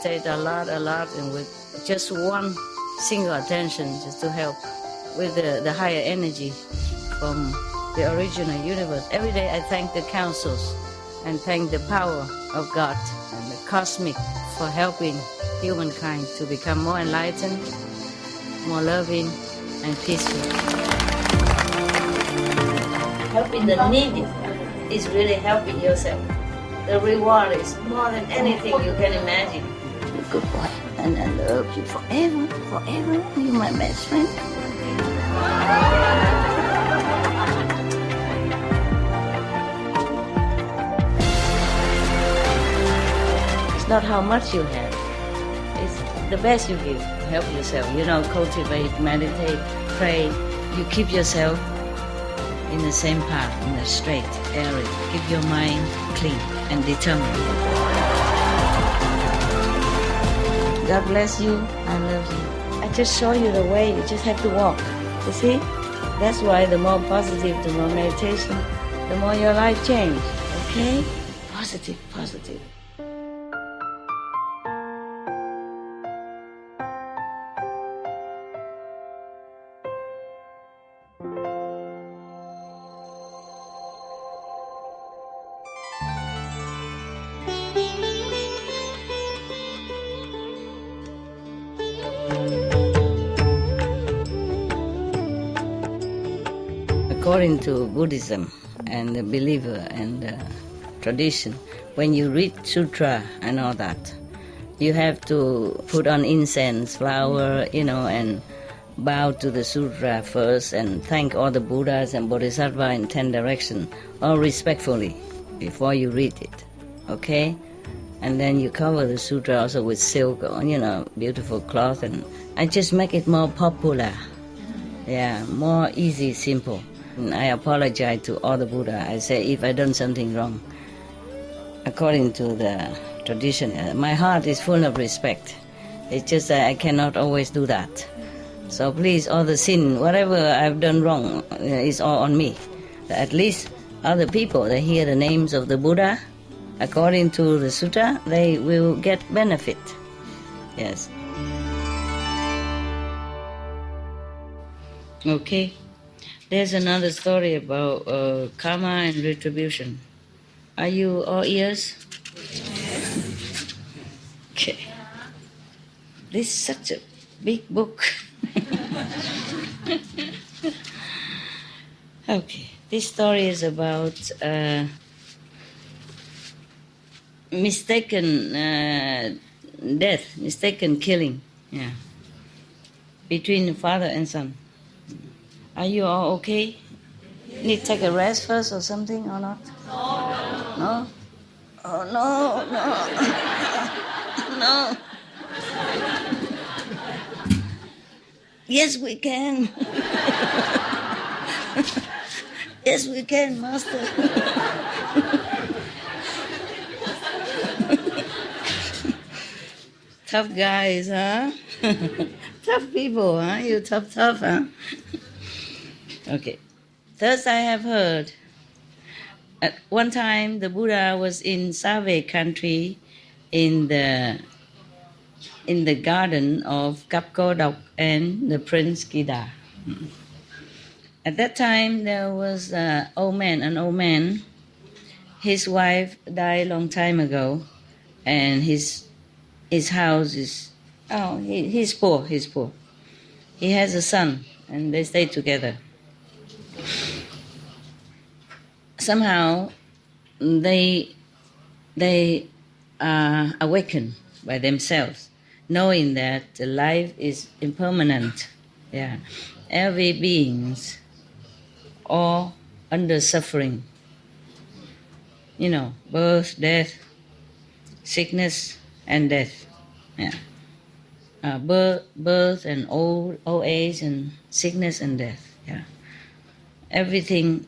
meditate a lot, and with just one single attention, just to help with the higher energy from the original universe. Every day I thank the councils and thank the power of God and the cosmic for helping humankind to become more enlightened, more loving, and peaceful. Helping the needy is really helping yourself. The reward is more than anything you can imagine. You're a good boy, and I love you forever, forever. You're my best friend. It's not how much you have. It's the best you give. Help yourself. Cultivate, meditate, pray. You keep yourself in the same path, in the straight area. Keep your mind clean and determined. God bless you. I love you. I just show you the way. You just have to walk. You see? That's why the more positive, the more meditation, the more your life change. Okay? Positive, positive. According to Buddhism and the believer and the tradition, when you read sutra and all that, you have to put on incense, flower, and bow to the sutra first and thank all the Buddhas and Bodhisattvas in 10 directions, all respectfully, before you read it, okay? And then you cover the sutra also with silk, beautiful cloth, and I just make it more popular, more easy, simple. I apologize to all the Buddha. I say if I done something wrong, according to the tradition, my heart is full of respect. It's just that I cannot always do that. So please, all the sin, whatever I've done wrong, is all on me. At least other people, they hear the names of the Buddha, according to the sutta, they will get benefit. Yes. Okay. There's another story about karma and retribution. Are you all ears? Okay. This is such a big book. Okay. This story is about mistaken death, mistaken killing, between father and son. Are you all okay? Need to take a rest first or something or not? No? Oh, no. No. Yes, we can. Yes, we can, Master. Tough guys, huh? Tough people, huh? You tough, huh? Okay. Thus I have heard. At one time, the Buddha was in Save country in the garden of Kapkodok and the Prince Kida. At that time, there was an old man. His wife died a long time ago, and his house is, he's poor. He has a son, and they stay together. Somehow, they are awakened by themselves, knowing that life is impermanent. Every being's all under suffering. Birth, death, sickness, and death. Birth and old age and sickness and death. Everything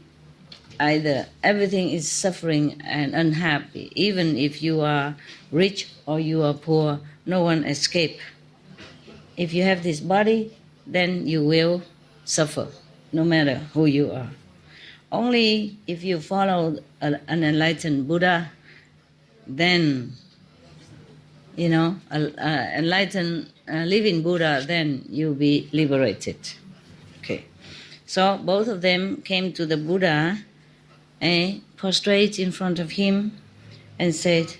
is suffering and unhappy. Even if you are rich or you are poor, no one escapes. If you have this body, then you will suffer, no matter who you are. Only if you follow an enlightened Buddha, then enlightened living Buddha, then you'll be liberated. Okay. So both of them came to the Buddha and prostrate in front of him and said,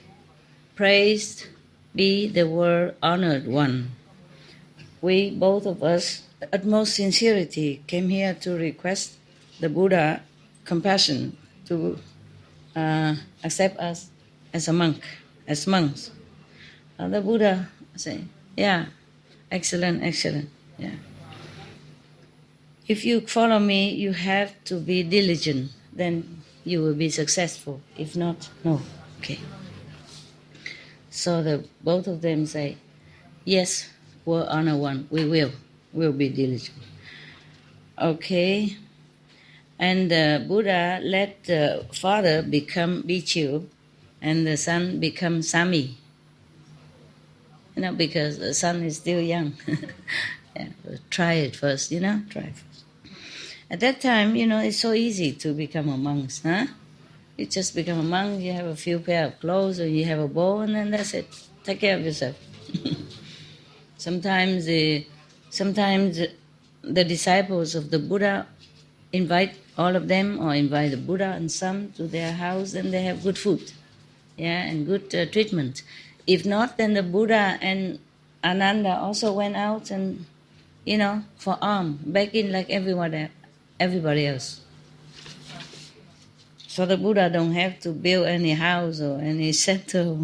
"Praised be the world honored one. We, both of us, utmost sincerity, came here to request the Buddha compassion to accept us as a monk, as monks." The Buddha said, "Yeah, excellent, yeah. If you follow me, you have to be diligent, then you will be successful. If not, no." Okay. So both of them say, "Yes, world honor one, we'll be diligent." Okay. And the Buddha let the father become Bhikkhu and the son become Sami. Because the son is still young. Yeah, try it first, try it first. At that time, it's so easy to become a monk, huh? You just become a monk, you have a few pair of clothes, or you have a bow, and then that's it. Take care of yourself. Sometimes the disciples of the Buddha invite all of them, or invite the Buddha and some to their house, and they have good food, and good treatment. If not, then the Buddha and Ananda also went out and, for alms, begging like everybody else. So the Buddha don't have to build any house or any center,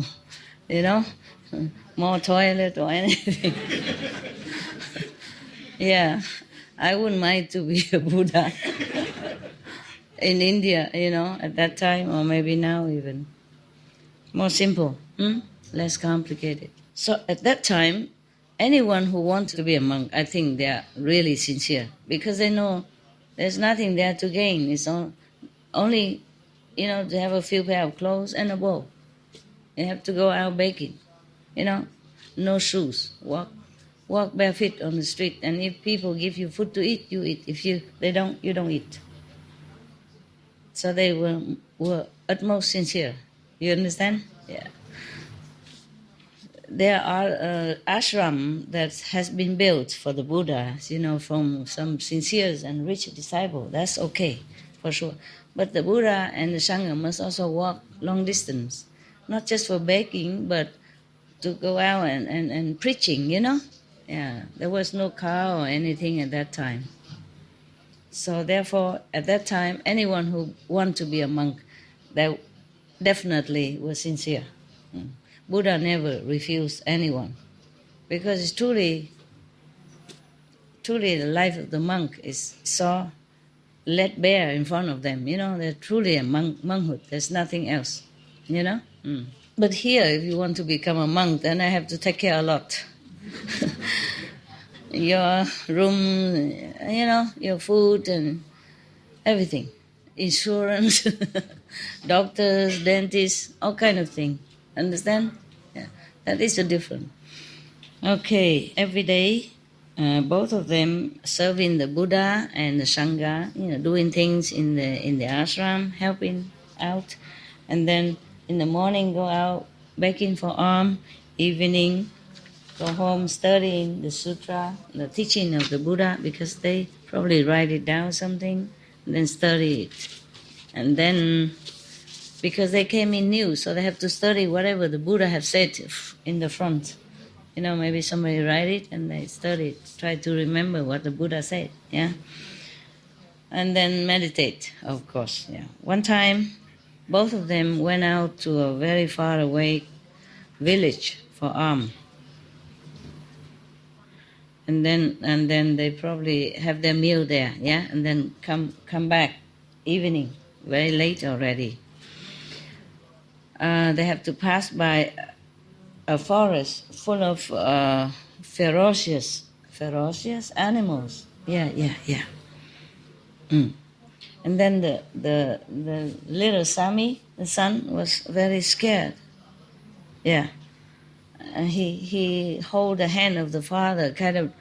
more toilet or anything. Yeah, I wouldn't mind to be a Buddha in India, at that time, or maybe now even. More simple, less complicated. So at that time, anyone who wants to be a monk, I think they are really sincere, because they know there's nothing there to gain. It's only, to have a few pair of clothes and a bow. You have to go out begging, no shoes, walk barefoot on the street, and if people give you food to eat, you eat. If they don't, you don't eat. So they were utmost sincere. You understand? Yeah. There are ashram that has been built for the Buddha, from some sincere and rich disciple. That's okay, for sure. But the Buddha and the Sangha must also walk long distance, not just for begging, but to go out and preaching, Yeah, there was no car or anything at that time. So therefore, at that time, anyone who wanted to be a monk, they definitely was sincere. Buddha never refused anyone, because it's truly the life of the monk is so laid bare in front of them. They're truly a monkhood. There's nothing else. But here, if you want to become a monk, then I have to take care a lot. Your room, your food and everything. Insurance, doctors, dentists, all kind of things. Understand? Yeah, that is the difference. Okay, every day, both of them serving the Buddha and the Sangha, doing things in the ashram, helping out, and then in the morning go out begging for alms, evening go home studying the sutra, the teaching of the Buddha, because they probably write it down something, and then study it. And then, because they came in new, so they have to study whatever the Buddha have said in the front. Maybe somebody write it and they study it, try to remember what the Buddha said, yeah? And then meditate, of course, yeah. One time, both of them went out to a very far away village for alms. And then they probably have their meal there, yeah, and then come back evening, very late already. They have to pass by a forest full of ferocious animals. Yeah. And then the little Sami, the son, was very scared. Yeah. He hold the hand of the father, kind of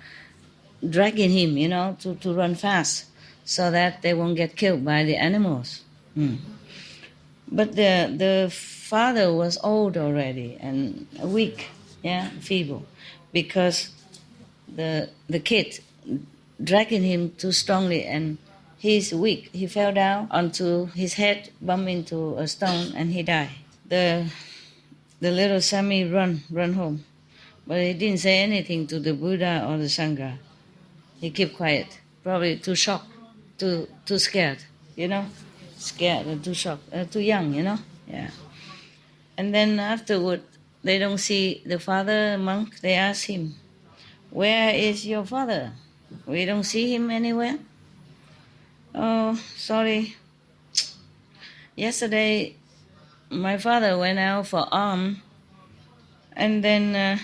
dragging him, to run fast, so that they won't get killed by the animals. But the father was old already and weak, yeah, feeble, because the kid dragging him too strongly and he's weak. He fell down onto his head, bumped into a stone, and he died. The little Sami run home, but he didn't say anything to the Buddha or the Sangha. He kept quiet, probably too shocked, too scared, scared and too shocked, too young, yeah. And then afterward, they don't see the father monk. They ask him, "Where is your father? We don't see him anywhere." "Oh, sorry. Yesterday, my father went out for alms, and then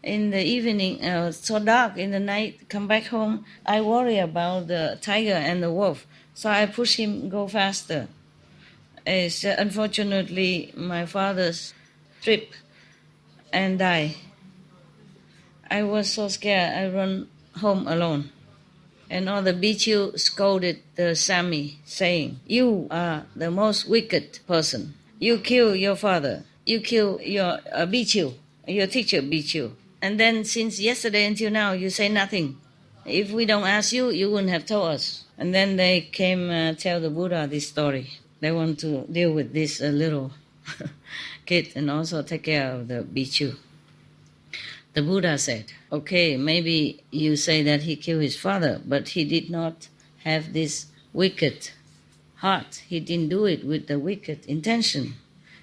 in the evening, so dark in the night, come back home. I worry about the tiger and the wolf, so I push him go faster. Unfortunately, my father tripped and died. I was so scared, I run home alone." And all the Bhikkhu scolded the Sami, saying, "You are the most wicked person. You kill your father. You kill your Bhikkhu, your teacher Bhikkhu. And then since yesterday until now, you say nothing. If we don't ask you, you wouldn't have told us." And then they came tell the Buddha this story. They want to deal with this little kid and also take care of the Bhikkhu. The Buddha said, "Okay, maybe you say that he killed his father, but he did not have this wicked heart. He didn't do it with the wicked intention.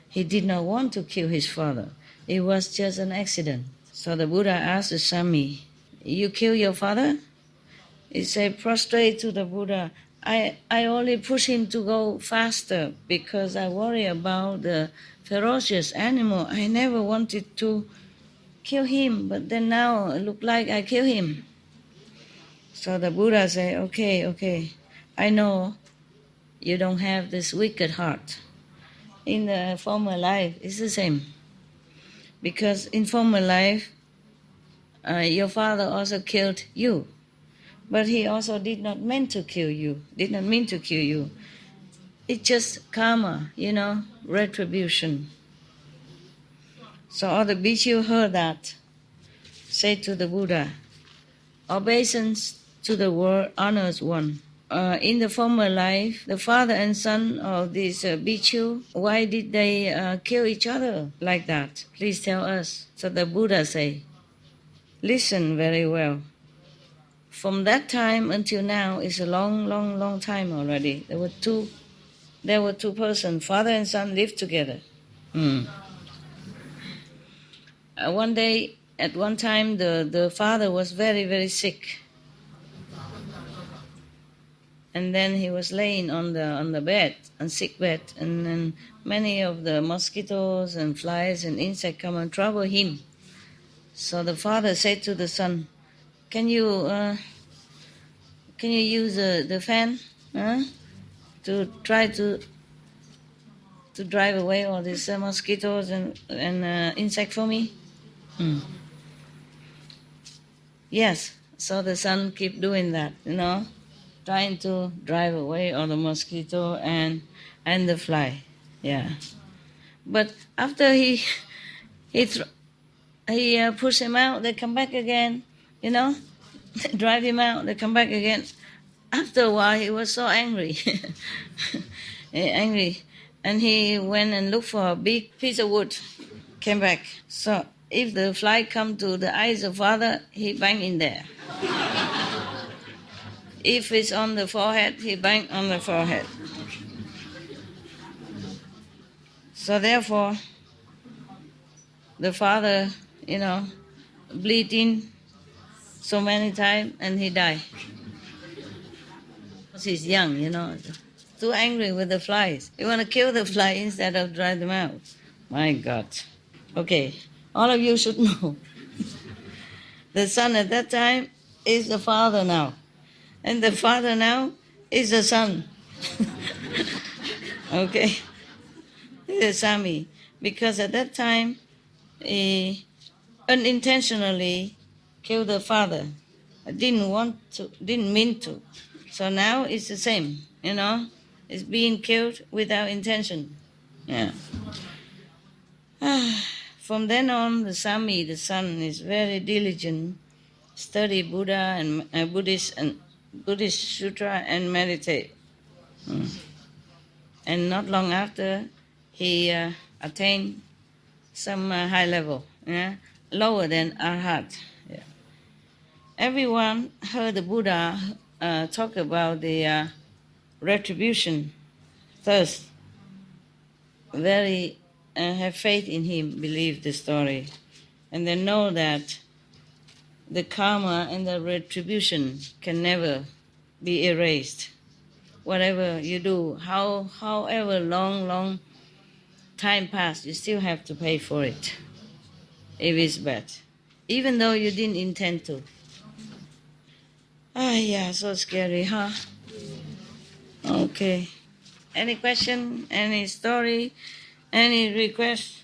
He did not want to kill his father. It was just an accident." So the Buddha asked the Sami, "You kill your father?" He said, prostrate to the Buddha, I only push him to go faster because I worry about the ferocious animal. I never wanted to kill him, but then now it looked like I kill him." So the Buddha said, okay, I know you don't have this wicked heart. In the former life, it's the same. Because in former life, your father also killed you. But he also did not mean to kill you. It's just karma, retribution. So all the Bhikkhu heard that, said to the Buddha, "Obeisance to the world honors one. In the former life, the father and son of this Bhikkhu, why did they kill each other like that? Please tell us." So the Buddha said, "Listen very well. From that time until now is a long time already. There were two persons, father and son, lived together. One day, at one time, the father was very sick, and then he was laying on the bed, on sick bed, and then many of the mosquitoes and flies and insects come and trouble him. So the father said to the son, Can you use the fan to try to drive away all these mosquitoes and insects for me?" Yes. So the son keep doing that, trying to drive away all the mosquito and the fly. Yeah. But after he push him out, they come back again, drive him out, they come back again. After a while, he was so angry, and he went and looked for a big piece of wood, came back. So if the fly come to the eyes of father, he bang in there. If it's on the forehead, he bang on the forehead. So therefore, the father, bleeding so many times, and he died. Because he's young, too angry with the flies. You want to kill the fly instead of drive them out. My God. Okay, all of you should know. The son at that time is the father now. And the father now is the son. Okay? The Sami. Because at that time, he unintentionally killed the father. Didn't mean to. So now it's the same, It's being killed without intention. Yeah. from then on, the Sami, the son, is very diligent, study Buddha and Buddhist sutra and meditate. And not long after, he attained some high level, lower than Arhat. Yeah. Everyone heard the Buddha talk about the retribution, thirst. Very have faith in him, believe the story, and they know that the karma and the retribution can never be erased. Whatever you do, however long time pass, you still have to pay for it if it's bad, even though you didn't intend to. Yeah, so scary, huh? Okay. Any question, any story, any request?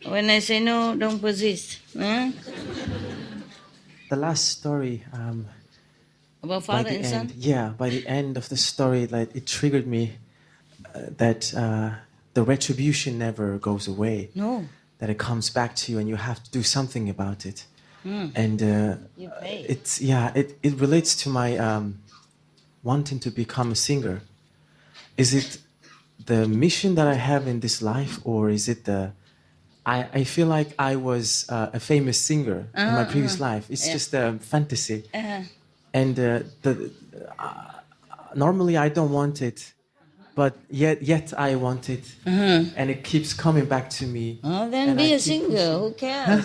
When I say no, don't persist. Huh? The last story... about father and son? Yeah, by the end of the story, like it triggered me that the retribution never goes away. No. That it comes back to you and you have to do something about it. And you pay. It relates to my wanting to become a singer. Is it the mission that I have in this life, or is it I feel like I was a famous singer in my previous life. It's just a fantasy. And normally I don't want it, but yet I want it, and it keeps coming back to me. Oh, then be a singer. Who cares?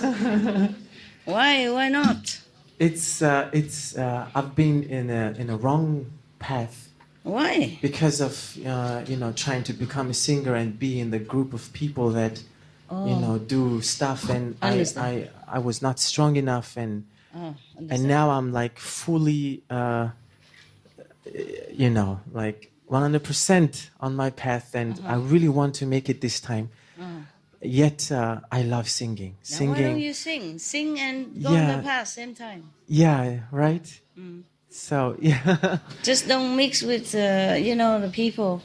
Why not? It's I've been in a wrong path. Why? Because of trying to become a singer and be in the group of people that do stuff, and I was not strong enough, and now I'm like fully like 100% on my path, and I really want to make it this time. Yet I love singing. Now why don't you sing? Sing and go in the past same time. Yeah, right? So, yeah. Just don't mix with, the people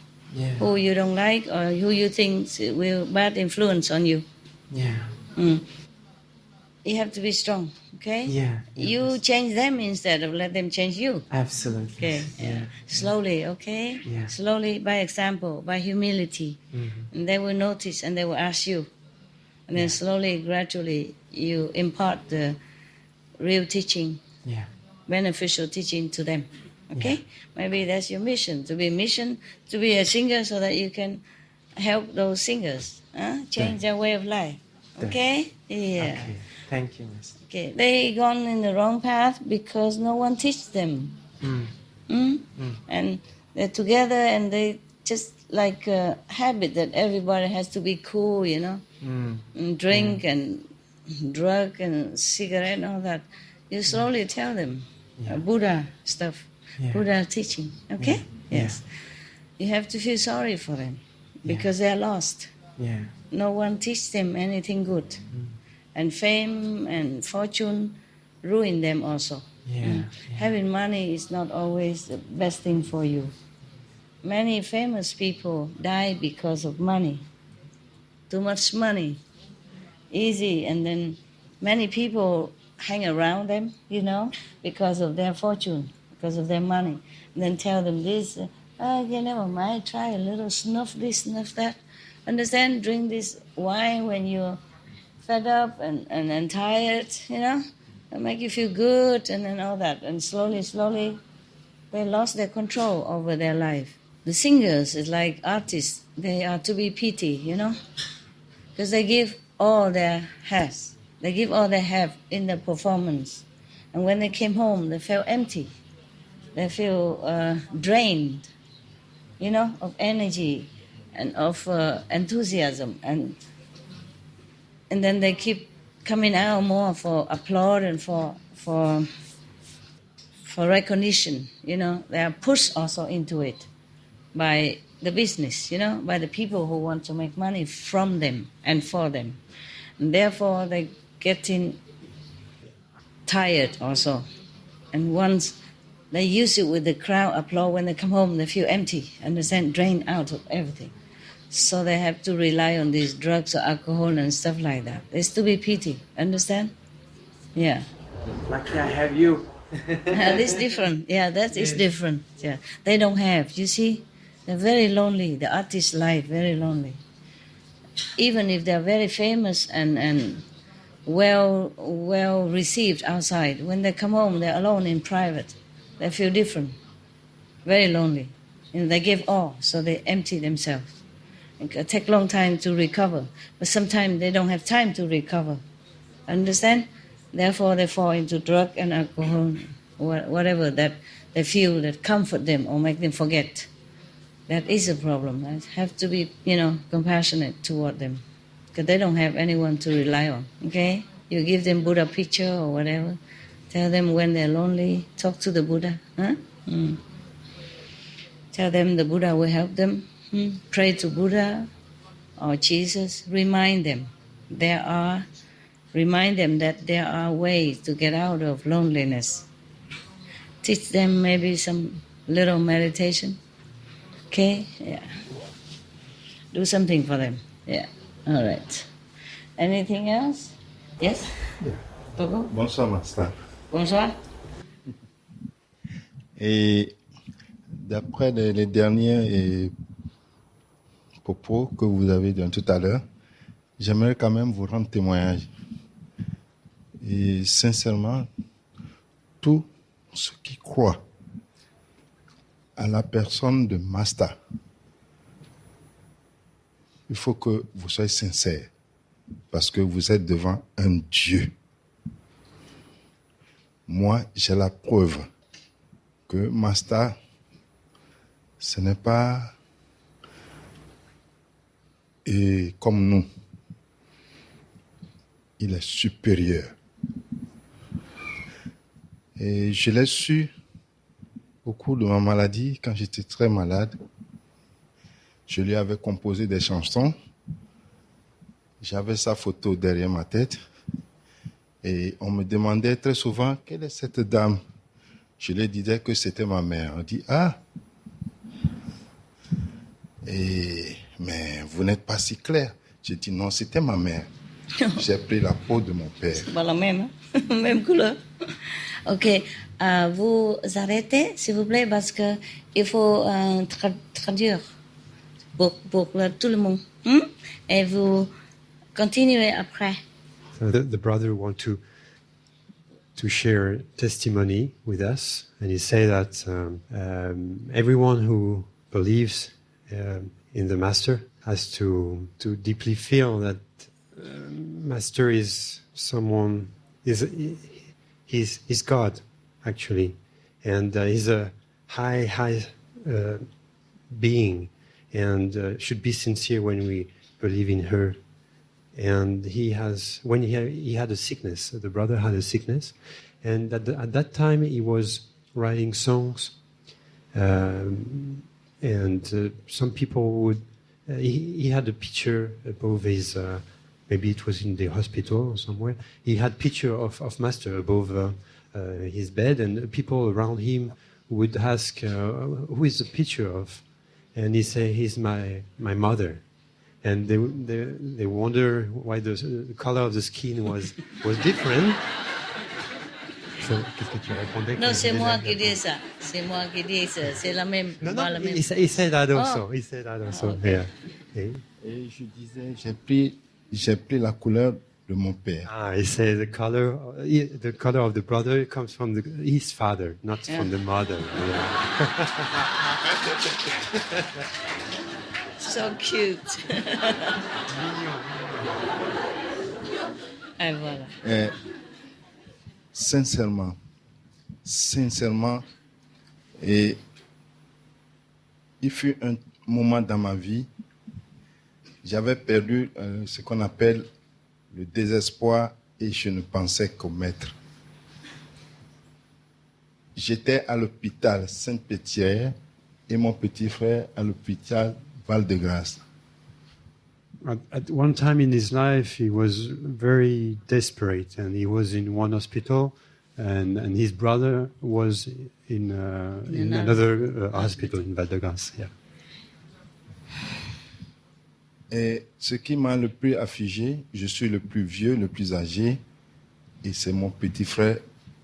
who you don't like or who you think will bad influence on you. Yeah. You have to be strong, okay? Yeah. You change them instead of let them change you. Absolutely. Okay, yeah. Slowly, okay? Yeah. Slowly, by example, by humility. And they will notice and they will ask you. And then slowly, gradually, you impart the real teaching, beneficial teaching to them. Okay? Yeah. Maybe that's your mission, to be a singer so that you can help those singers, change their way of life. Okay? Yeah. Okay. Thank you, Miss. Okay, they gone in the wrong path because no one teach them. And they're together and they just like a habit that everybody has to be cool, and drink and drug and cigarette and all that. You slowly tell them Buddha stuff, Buddha teaching, okay? Yes. You have to feel sorry for them because they are lost. Yeah. No one teach them anything good. And fame and fortune ruin them also. Having money is not always the best thing for you. Many famous people die because of money. Too much money. Easy. And then many people hang around them, because of their fortune, because of their money. And then tell them this, okay, never mind, try a little, snuff this, snuff that. Understand? Drink this wine when you're fed up and tired, and make you feel good and then all that. And slowly, they lost their control over their life. The singers is like artists. They are to be pitied, because they give all their has. They give all they have in the performance. And when they came home, they felt empty. They feel drained, of energy and of enthusiasm. And then they keep coming out more for applause and for recognition. They are pushed also into it by the business, by the people who want to make money from them and for them. And therefore, they getting tired also. And once they use it with the crowd applause, when they come home, they feel empty, understand, drained out of everything. So they have to rely on these drugs or alcohol and stuff like that. It's to be pity, understand? Yeah. Lucky I have you. That's different. Yeah, that is different. Yeah, they don't have. You see, they're very lonely. The artist life very lonely. Even if they're very famous and well received outside, when they come home, they're alone in private. They feel different, very lonely. And they give all, so they empty themselves. It can take a long time to recover, but sometimes they don't have time to recover. Understand? Therefore, they fall into drug and alcohol, whatever that they feel that comfort them or make them forget. That is a problem. I have to be, compassionate toward them, because they don't have anyone to rely on. Okay? You give them Buddha picture or whatever. Tell them when they're lonely, talk to the Buddha. Huh? Tell them the Buddha will help them. Pray to Buddha or Jesus. Remind them that there are ways to get out of loneliness. Teach them maybe some little meditation. Okay? Yeah. Do something for them. Yeah. All right. Anything else? Yes? Togo? Bonsoir, Master. Bonsoir. Et d'après les derniers propos que vous avez dit tout à l'heure, j'aimerais quand même vous rendre témoignage. Et sincèrement, tous ceux qui croient à la personne de Master, il faut que vous soyez sincères, parce que vous êtes devant un Dieu. Moi, j'ai la preuve que Master, ce n'est pas comme nous. Il est supérieur. Et je l'ai su au cours de ma maladie, quand j'étais très malade. Je lui avais composé des chansons. J'avais sa photo derrière ma tête. Et on me demandait très souvent, quelle est cette dame? Je lui disais que c'était ma mère. On dit, ah, mais vous n'êtes pas si clair. J'ai dit, non, c'était ma mère. J'ai pris la peau de mon père. C'est pas la même, hein? Même couleur. Ok, vous arrêtez, s'il vous plaît, parce que il faut traduire pour tout le monde. Et vous continuez après. So the brother want to share testimony with us, and he say that everyone who believes in the Master has to deeply feel that Master is someone he's God actually, and he's a high being, and should be sincere when we believe in her. And he had a sickness. The brother had a sickness, and at that time he was writing songs, and some people would. He had a picture above his. Maybe it was in the hospital or somewhere. He had picture of Master above his bed, and people around him would ask, "Who is the picture of?" And he say, "He's my mother." And they wonder why the color of the skin was different. So, qu'est-ce que tu répondais? Non, c'est moi qui dis ça. C'est moi qui dis ça. C'est la même. Non, pas la même. he said that also. Oh. He said that also. Okay. Yeah. Okay. Et je disais, j'ai pris la couleur de mon père. He said the color of the brother comes from his father, not from the mother. Yeah. So cute. Et voilà. Et sincèrement, et il fut un moment dans ma vie, j'avais perdu ce qu'on appelle le désespoir et je ne pensais qu'au maître. J'étais à l'hôpital Sainte-Pétière et mon petit frère à l'hôpital Val-de-Grâce. At one time in his life, he was very desperate, and he was in one hospital, and his brother was in another hospital in Val-de-Grâce. Yeah. Et ce qui m'a le plus affligé, je suis le plus vieux, le plus âgé, et c'est mon petit frère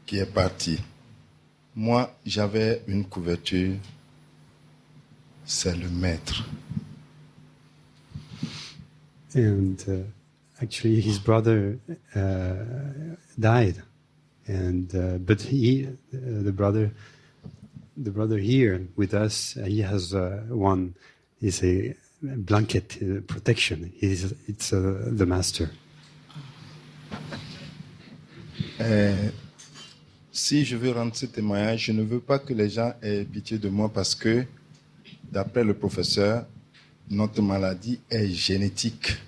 qui est parti. Moi, j'avais une couverture, c'est le maître. And actually, his brother died, and but the brother here with us, he has one is a blanket protection. It's the master. Si je veux rendre ce témoignage, je ne veux pas que les gens aient pitié de moi parce que, d'après le professeur, notre maladie est génétique.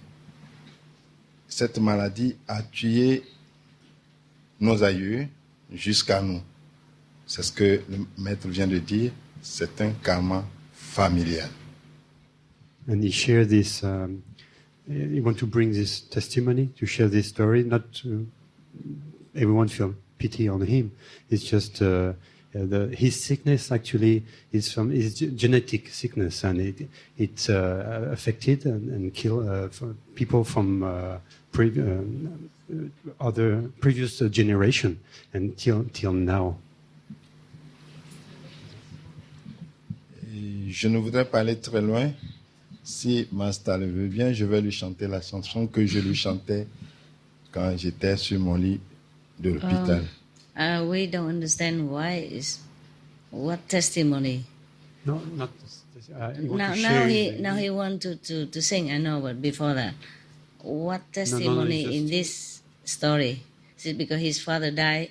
Cette maladie a tué nos aïeux jusqu'à nous. C'est ce que le maître vient de dire, c'est un karma familial. And he shared this. He want to bring this testimony to share this story, not to everyone feel pity on him. It's just his sickness actually is from his genetic sickness, and it affected and killed people from other previous generation until now. Et je ne voudrais pas aller très loin. Si Master le veut bien, je vais lui chanter la chanson que je lui chantais quand j'étais sur mon lit de l'hôpital. We don't understand what testimony. No, not. Now he want to sing. I know, but before that, what testimony in this story? Is it because his father died,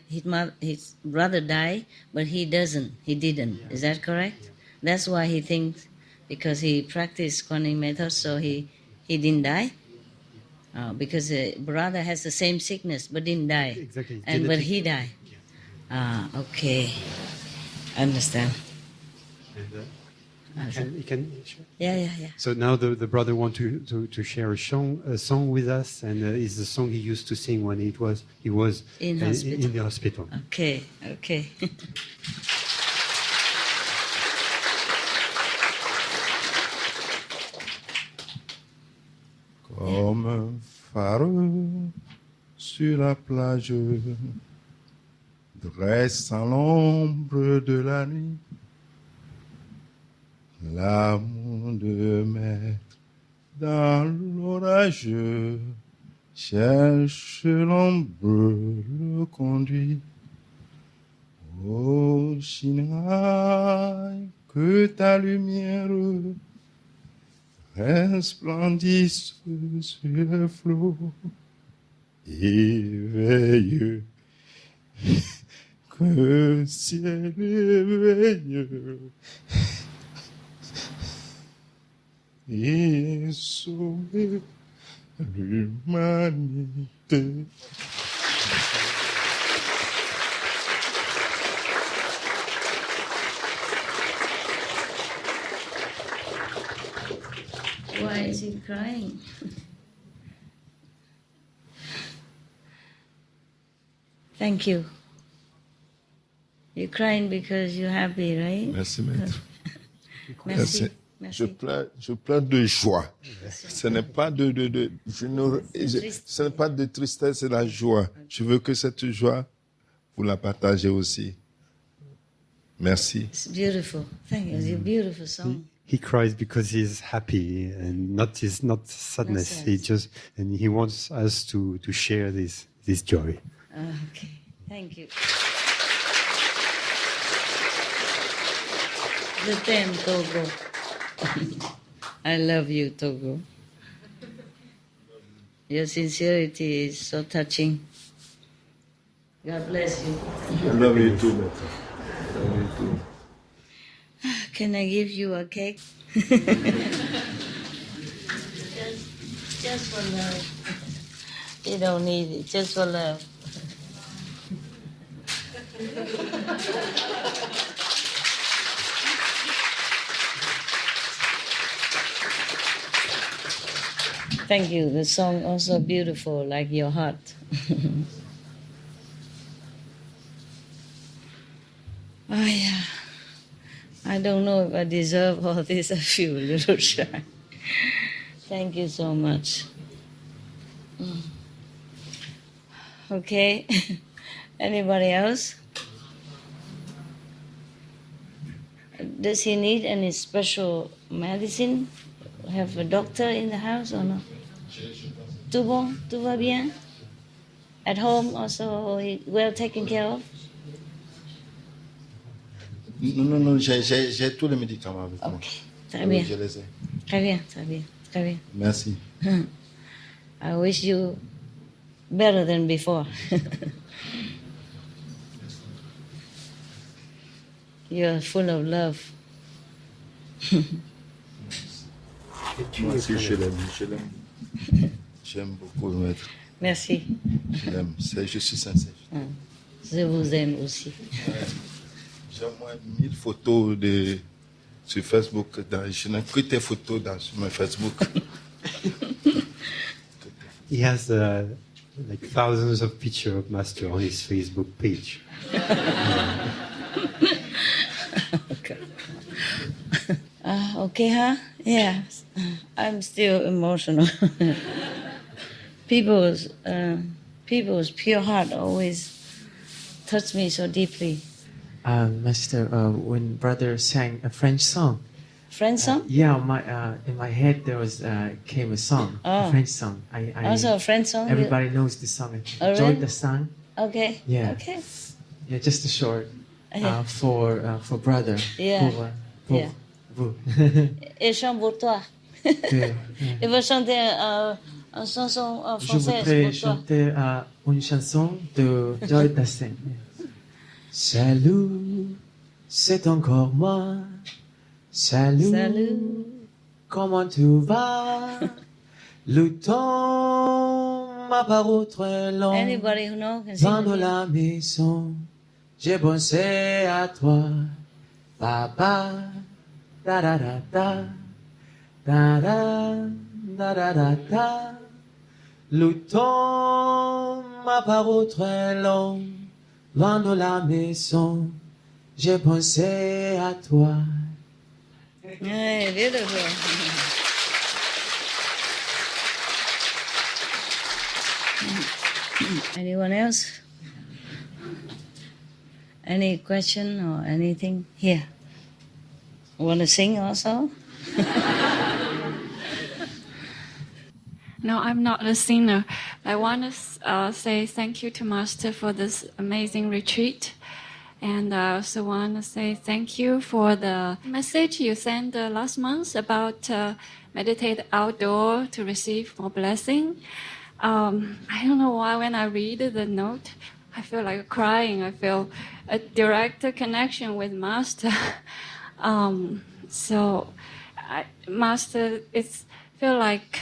his brother died, but he didn't? Yeah. Is that correct? Yeah. That's why he thinks because he practiced Kuan method, so he didn't die. Because the brother has the same sickness but didn't die. Exactly. But he died. Yeah. Okay. I understand. And he can share? Yeah. So now the brother wants to share a song with us, and it's the song he used to sing when he was in the hospital. Okay. Comme un phare sur la plage, dressant l'ombre de la nuit, l'amour de maître dans l'orage cherche l'ombre, le conduit. Ô Shinai, que ta lumière resplendisse sur les flots, éveille, que le ciel éveille, et sauve l'humanité. Why is he crying? Thank you. You're crying because you're happy, right? Merci, maître. Merci. Je pleure de joie. Ce n'est pas ce n'est pas de tristesse, c'est la joie. Je veux que cette joie, vous la partagez aussi. Merci. It's beautiful. Thank you. It's a beautiful song. He cries because he's happy and not sadness. He wants us to share this joy. Okay. Thank you. The theme, Togo. I love you, Togo. Your sincerity is so touching. God bless you. I love you too, maître. I love you too. Can I give you a cake? just for love. You don't need it, just for love. Thank you. The song also beautiful, like your heart. Oh yeah. I don't know if I deserve all this. I feel a little shy. Thank you so much. Okay. Anybody else? Does he need any special medicine? Have a doctor in the house or not? Tout bon? Tout va bien? At home also well taken care of? Non, j'ai tous les médicaments avec moi. Ok, très bien. Je les ai. Très bien, très bien, très bien. Merci. I wish you better than before. You're full of love. Moi aussi, je l'aime. J'aime beaucoup le maître. Merci. Je l'aime. Je suis sincère. Je vous aime aussi. J'ai au moins 1000 photos sur Facebook. Je n'ai que tes photos sur mon Facebook. He has like thousands of pictures of Master on his Facebook page. Okay. Okay, huh? Yeah. I'm still emotional. People's pure heart always touch me so deeply. Master, when brother sang a French song, French song? yeah, in my head there was came a song, a French song. I Also a French song? Everybody knows this song. Oh, Joy really? the Sang. Okay. Yeah. Okay. Yeah, just a short Yeah. for brother. Yeah. Pour Yeah. vous. Et chante pour toi. Yeah. Il va chanter une chanson Je française voudrais pour toi. chanter une chanson de Joy Dassin. Salut, c'est encore moi. Salut, Salut. comment tu vas? Le temps m'a paru très long. Anybody who knows can sing. Dans with me? la maison, j'ai pensé à toi. Papa, da da da da, da da da da da da. Le temps m'a paru très long. Loin de la maison, j'ai pensé à toi. Hey, beautiful. Anyone else? Any question or anything? Here. Want to sing also? No, I'm not a singer. I want to say thank you to Master for this amazing retreat. And I also want to say thank you for the message you sent last month about meditate outdoor to receive more blessing. I don't know why when I read the note, I feel like crying. I feel a direct connection with Master. Master, it's feel like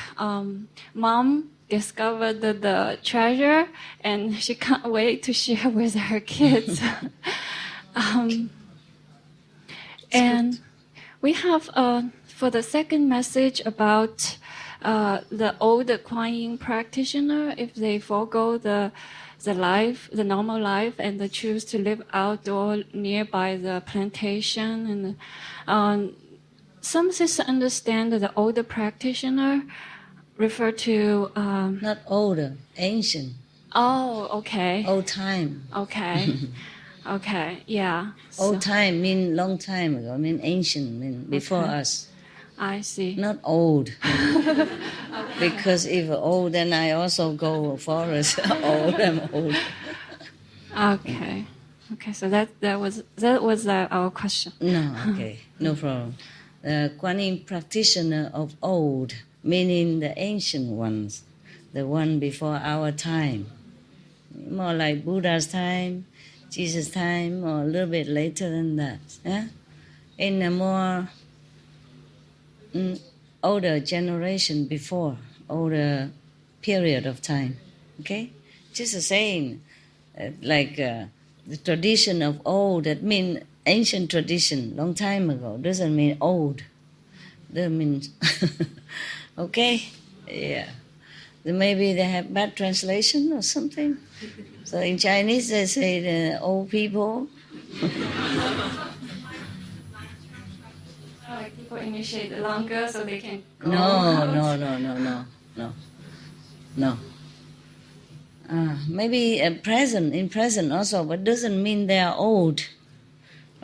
mom discovered the treasure and she can't wait to share with her kids. And we have for the second message about the old Kuan Yin practitioner, if they forego the normal life, and they choose to live outdoor nearby the plantation. And some sisters understand that the older practitioner refer to Not older, ancient. Oh, okay. Old time. Okay. Okay. Yeah. Old So, time mean long time ago. Mean ancient. Mean before Okay. us. I see. Not old. Because if old, then I also go forest. Old, I'm old. Okay. Okay. So that was our question. No, okay, no problem. The Kuan Yin practitioner of old, meaning the ancient ones, the one before our time, more like Buddha's time, Jesus' time, or a little bit later than that. In a more older generation before, older period of time. Okay, just the same, the tradition of old. That means ancient tradition, long time ago. Doesn't mean old. That means okay, yeah. Then maybe they have bad translation or something. So in Chinese they say the old people. initiate longer so they can go No, out? no. Maybe in present also, but doesn't mean they are old.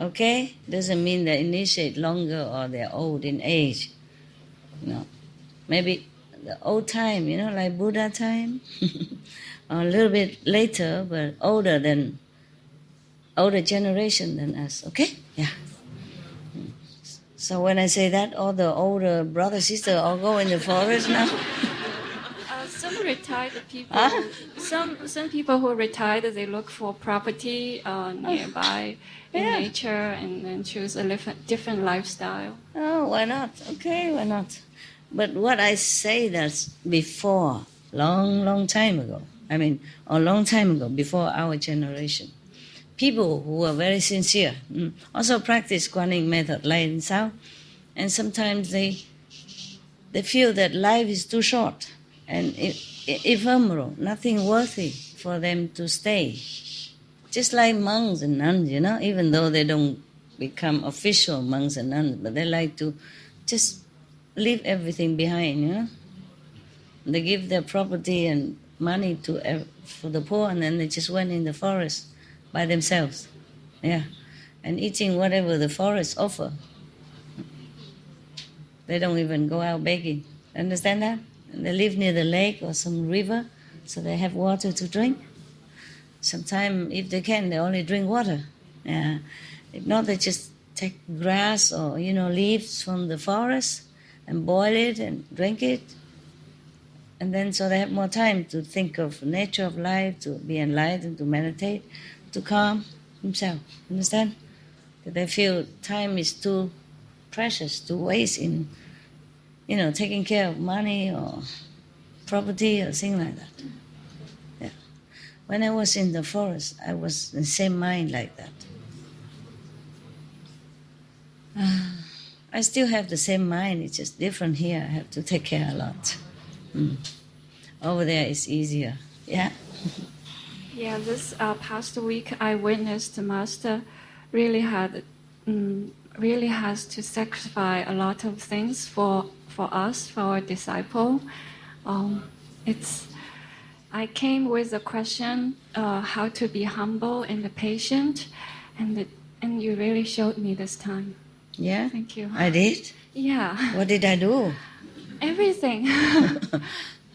Okay? Doesn't mean they initiate longer or they're old in age. No. Maybe the old time, like Buddha time, or a little bit later, but older generation than us. Okay? Yeah. So when I say that, all the older brother, sister all go in the forest now. Some retired people, some people who retired, they look for property nearby in nature and then choose a different lifestyle. Oh, why not? Okay, why not? But what I say that's before, long time ago. A long time ago, before our generation. People who are very sincere, also practice Guanyin method, like in South, and sometimes they feel that life is too short and ephemeral, nothing worthy for them to stay. Just like monks and nuns, even though they don't become official monks and nuns, but they like to just leave everything behind, They give their property and money for the poor, and then they just went in the forest by themselves, and eating whatever the forest offer. They don't even go out begging. Understand that? And they live near the lake or some river, so they have water to drink. Sometimes, if they can, they only drink water. If not, they just take grass or leaves from the forest and boil it and drink it. And then so they have more time to think of the nature of life, to be enlightened, to meditate, to calm themselves. Understand? They feel time is too precious to waste in, taking care of money or property or things like that. Yeah. When I was in the forest, I was in the same mind like that. I still have the same mind. It's just different here. I have to take care a lot. Over there it's easier. Yeah. Yeah, this past week I witnessed the Master really has to sacrifice a lot of things for us, for our disciple. I came with a question, how to be humble and patient, and you really showed me this time. Yeah. Thank you. I did. Yeah. What did I do? Everything.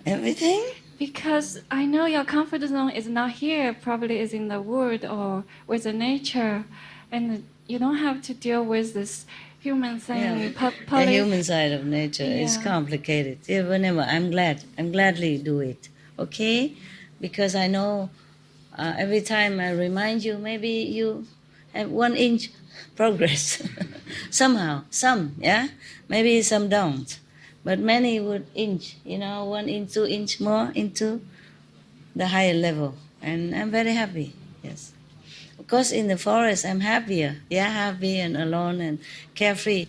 Everything? Because I know your comfort zone is not here, probably is in the world or with the nature, and you don't have to deal with this human thing. The human side of nature is complicated. Whenever I'm gladly do it. Okay, because I know every time I remind you, maybe you have 1 inch progress somehow. Some, maybe some don't. But many would inch, 1 inch, 2 inch more into the higher level. And I'm very happy, yes. Of course, in the forest, I'm happier. Happy and alone and carefree,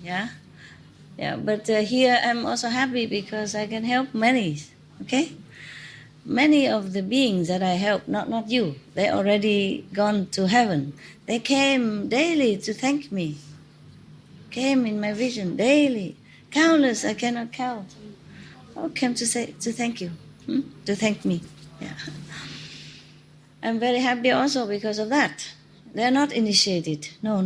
But here, I'm also happy because I can help many, okay? Many of the beings that I help, not you, they already gone to heaven. They came daily to thank me. Came in my vision daily. Countless, I cannot count. Oh, came to thank you, to thank me. Yeah. I'm very happy also because of that. They're not initiated. No.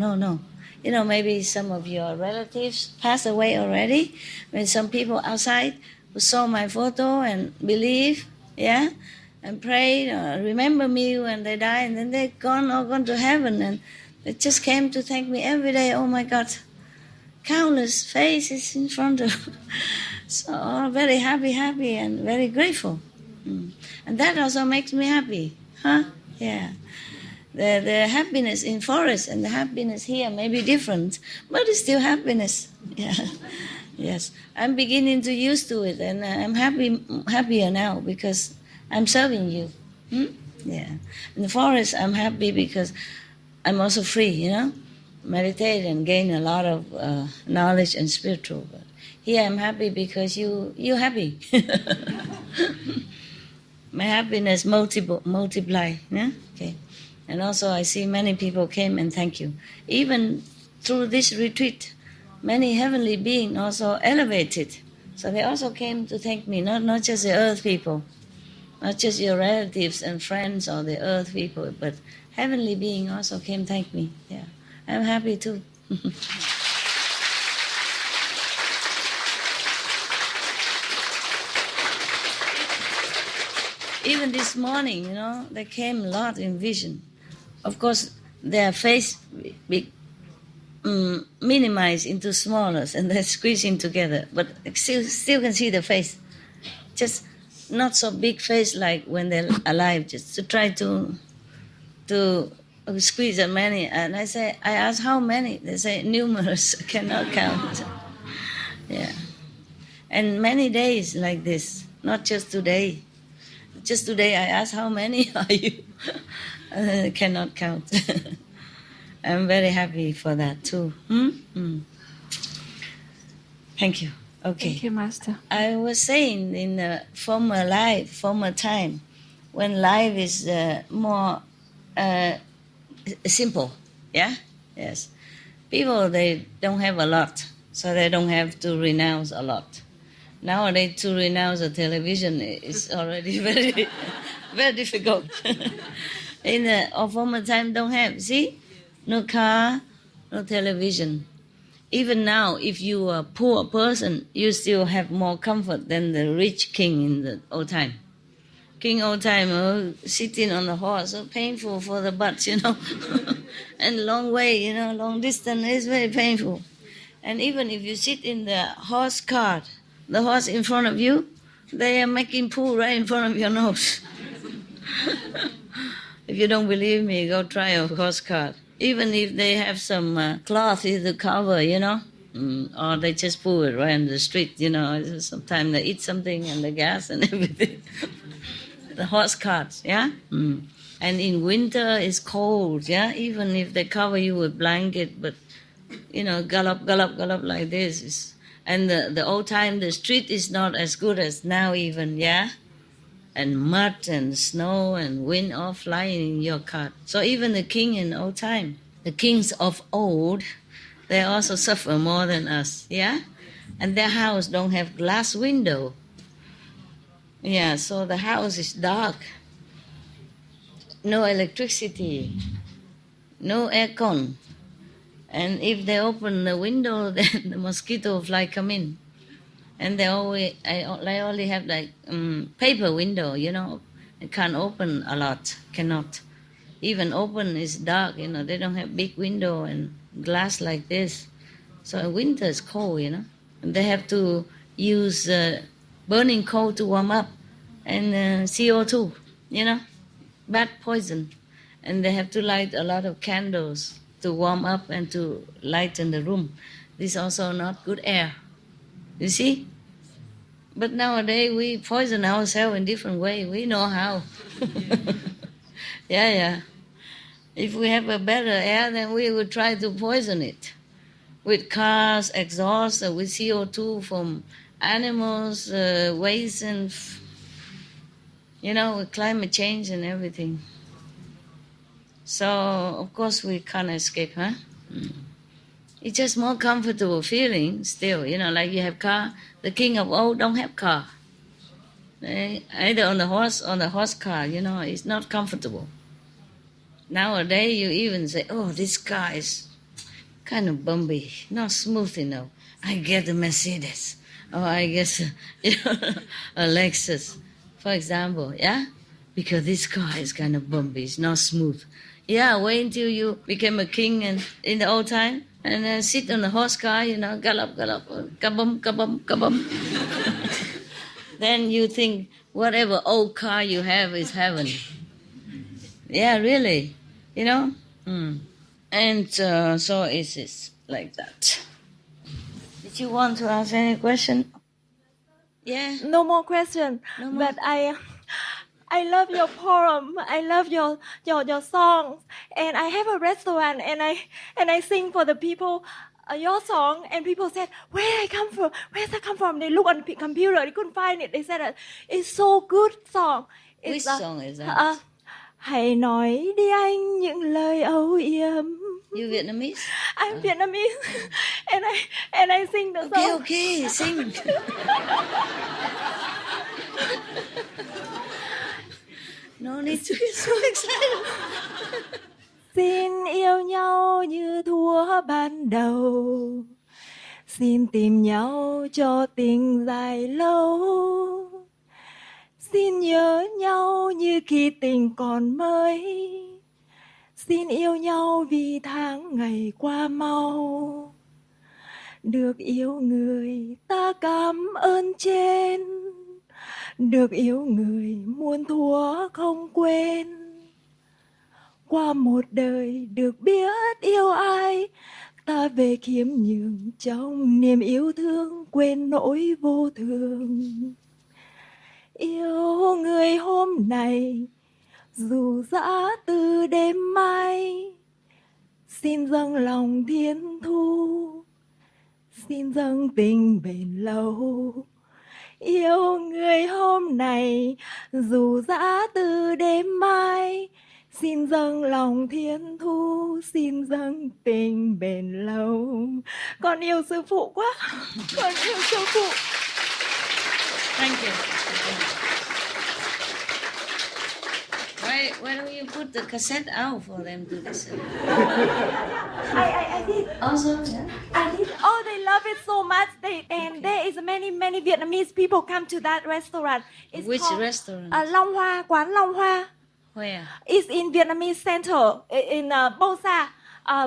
Maybe some of your relatives passed away already. When some people outside who saw my photo and believe, and prayed, remember me when they die, and then they're gone to heaven, and they just came to thank me every day. Oh my God. Countless faces in front of so very happy and very grateful. And that also makes me happy. Yeah. The happiness in forest and the happiness here may be different, but it's still happiness. Yeah. Yes. I'm beginning to used to it, and I'm happier now because I'm serving you. Yeah. In the forest, I'm happy because I'm also free, meditate and gain a lot of knowledge and spiritual. But here I'm happy because you're happy. My happiness multiply. Okay. And also I see many people came and thank you. Even through this retreat, many heavenly beings also elevated. So they also came to thank me, not just the earth people, not just your relatives and friends or the earth people, but heavenly beings also came thank me. Yeah, I'm happy too. Even this morning, they came a lot in vision. Of course, their face minimized into smallness and they're squeezing together, but still can see the face. Just not so big face like when they're alive, just to try to squeeze as many. And I ask how many? They say numerous, cannot count. Yeah. And many days like this, not just today. Just today I asked how many are you? Cannot count. I'm very happy for that too. Thank you. Okay. Thank you, Master. I was saying in a former time, when life is more simple, yeah? Yes. People, they don't have a lot, so they don't have to renounce a lot. Nowadays, to renounce a television is already very, very difficult. In a former time, don't have. See? No car, no television. Even now, if you are a poor person, you still have more comfort than the rich king in the old time. King old time, sitting on the horse, so painful for the butt, and long way, long distance is very painful. And even if you sit in the horse cart, the horse in front of you, they are making poo right in front of your nose. If you don't believe me, go try a horse cart. Even if they have some cloth to cover, or they just poo it right in the street, sometimes they eat something and the gas and everything. The horse carts, yeah? And in winter it's cold, yeah? Even if they cover you with blanket, but, gallop like this. And the old time, the street is not as good as now even, yeah? And mud and snow and wind all flying in your cart. So even the king in old time, the kings of old, they also suffer more than us, yeah? And their house don't have glass window. Yeah, so the house is dark. No electricity, no aircon. And if they open the window, then the mosquito fly come in. And I only have paper window, It can't open a lot, cannot. Even open is dark, they don't have big window and glass like this. So winter is cold, And they have to use burning coal to warm up and CO2, bad poison. And they have to light a lot of candles to warm up and to lighten the room. This is also not good air. You see? But nowadays we poison ourselves in different ways. We know how. Yeah. If we have a better air, then we will try to poison it. With cars, exhaust, with CO2 from animals, waste, and, with climate change and everything. So, of course, we can't escape, huh? It's just more comfortable feeling still, like you have car. The king of old don't have car. Either on the horse car, it's not comfortable. Nowadays, you even say, oh, this car is kind of bumpy, not smooth enough. I get a Mercedes, or I guess, a Lexus, for example, yeah? Because this car is kind of bumpy, it's not smooth. Yeah, wait until you became a king and in the old time, and sit on the horse car, gallop, kabum, kabum, kabum. Then you think whatever old car you have is heaven. Yeah, really, And so it's like that. Did you want to ask any question? Yeah? No more question. No more? But I love your poem. I love your songs. And I have a restaurant and I sing for the people your song, and people said, where does that come from? They look on the computer, they couldn't find it. They said that it's so good song. Which song is that? Hãy nói đi anh những lời âu yếm You Vietnamese? I'm Vietnamese, and I sing the song. Okay, sing. No need to get so excited. Xin yêu nhau như thuở ban đầu, xin tìm nhau cho tình dài lâu, xin nhớ nhau như khi tình còn mới, xin yêu nhau vì tháng ngày qua mau. Được yêu người ta cảm ơn trên, được yêu người muôn thuở không quên. Qua một đời được biết yêu ai, ta về khiêm nhường trong niềm yêu thương quên nỗi vô thường. Yêu người hôm nay dù dã từ đêm mai, xin dâng lòng thiên thu, xin dâng tình bền lâu. Yêu người hôm nay dù dã từ đêm mai, xin dâng lòng thiên thu, xin dâng tình bền lâu. Con yêu sư phụ quá. Con yêu sư phụ. Thank you. Why don't you put the cassette out for them to listen? I did. Also, yeah. I did. Oh, they love it so much. And there is many Vietnamese people come to that restaurant. It's Which called, restaurant? Long Hoa, quán Long Hoa. Where? It's in Vietnamese Center in Bô Sa,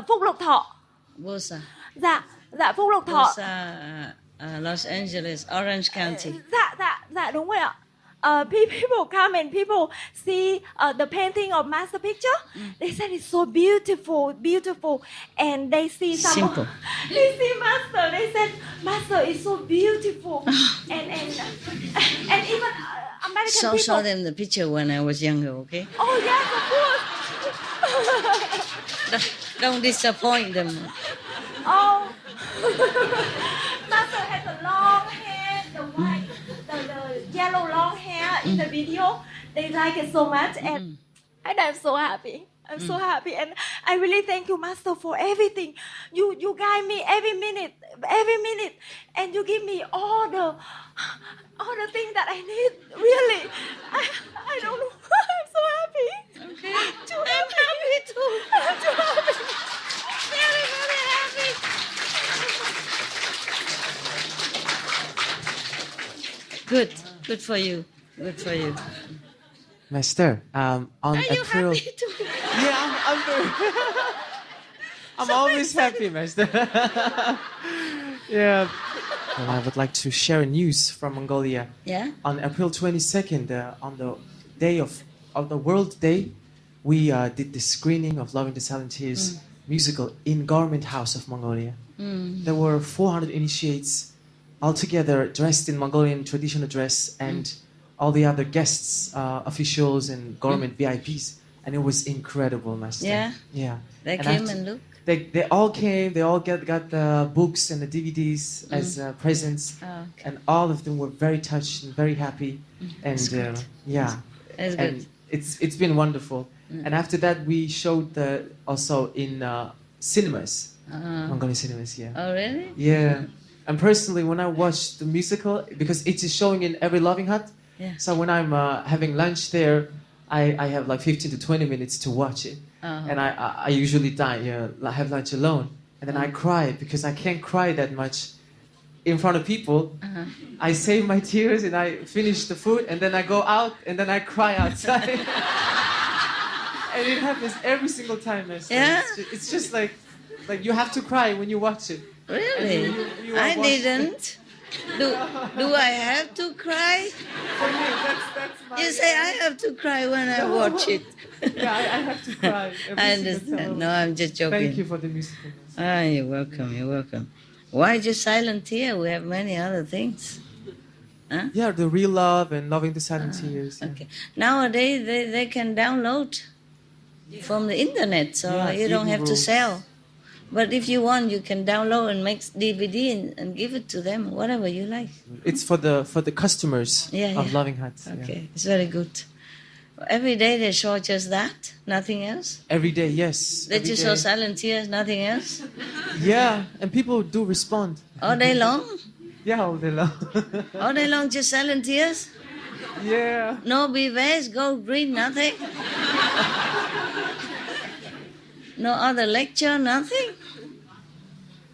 Phúc Lộc Thọ. Bosa. Dạ Phúc Lộc Thọ. Bosa, Los Angeles, Orange County. Dạ đúng rồi ạ. People come and people see the painting of master picture. They said it's so beautiful, and they see Simple. They see master. They said master is so beautiful, and even American So people. show them the picture when I was younger, okay? Oh yes, of course. Don't disappoint them. Oh, master has a long hair, the white, the yellow long hair in the video. They like it so much, and I'm so happy. I'm so happy, and I really thank you, Master, for everything. You guide me every minute, and you give me all the things that I need. Really, I don't know. I'm so happy. Okay. Too I'm happy too. I'm too happy. Very, very happy. Good for you. Good for you. Master, on Are you April. happy too? Yeah, I'm very. I'm always happy, Master. Yeah. Well, I would like to share news from Mongolia. Yeah? On April 22nd, on the day of the World Day, we did the screening of Loving the Silent Tears musical in Government House of Mongolia. There were 400 initiates all together dressed in Mongolian traditional dress, and all the other guests, officials and government VIPs. And it was incredible, Master. Yeah? Yeah. They And came after- and looked? They all came. They all got the books and the DVDs as presents, Oh, okay. and all of them were very touched and very happy. And yeah, That's and good. it's been wonderful. And after that, we showed also in cinemas, Mongolian cinemas. Yeah, Oh, really? yeah. And personally, when I watched the musical, because it is showing in every loving hut, Yeah. so when I'm having lunch there, I have like 15 to 20 minutes to watch it. And I usually have lunch alone, and then I cry because I can't cry that much in front of people. I save my tears and I finish the food, and then I go out and then I cry outside. And it happens every single time, Master. Yeah? It's just like you have to cry when you watch it. Really? You I watch- didn't. Do I have to cry? For me, that's my. You say I have to cry when I watch it. Yeah, I have to cry. every I single understand. time. No, I'm just joking. Thank you for the musical. Master. Ah, you're welcome. You're welcome. Why just silent tear? We have many other things. Huh? Yeah, the real love and loving the silent tears. Yeah. Okay. Nowadays they can download from the internet, so Yeah, you don't have to e-books. sell. But if you want, you can download and make DVD and give it to them, whatever you like. It's for the customers Yeah, of yeah. Loving Huts. Okay, it's very good. Every day they show just that, nothing else. Every day, yes. They every just day. show silent tears, nothing else. Yeah, and people do respond. All day long? Yeah, all day long. All day long just silent tears? Yeah. No BVS, go green, nothing? No other lecture, nothing?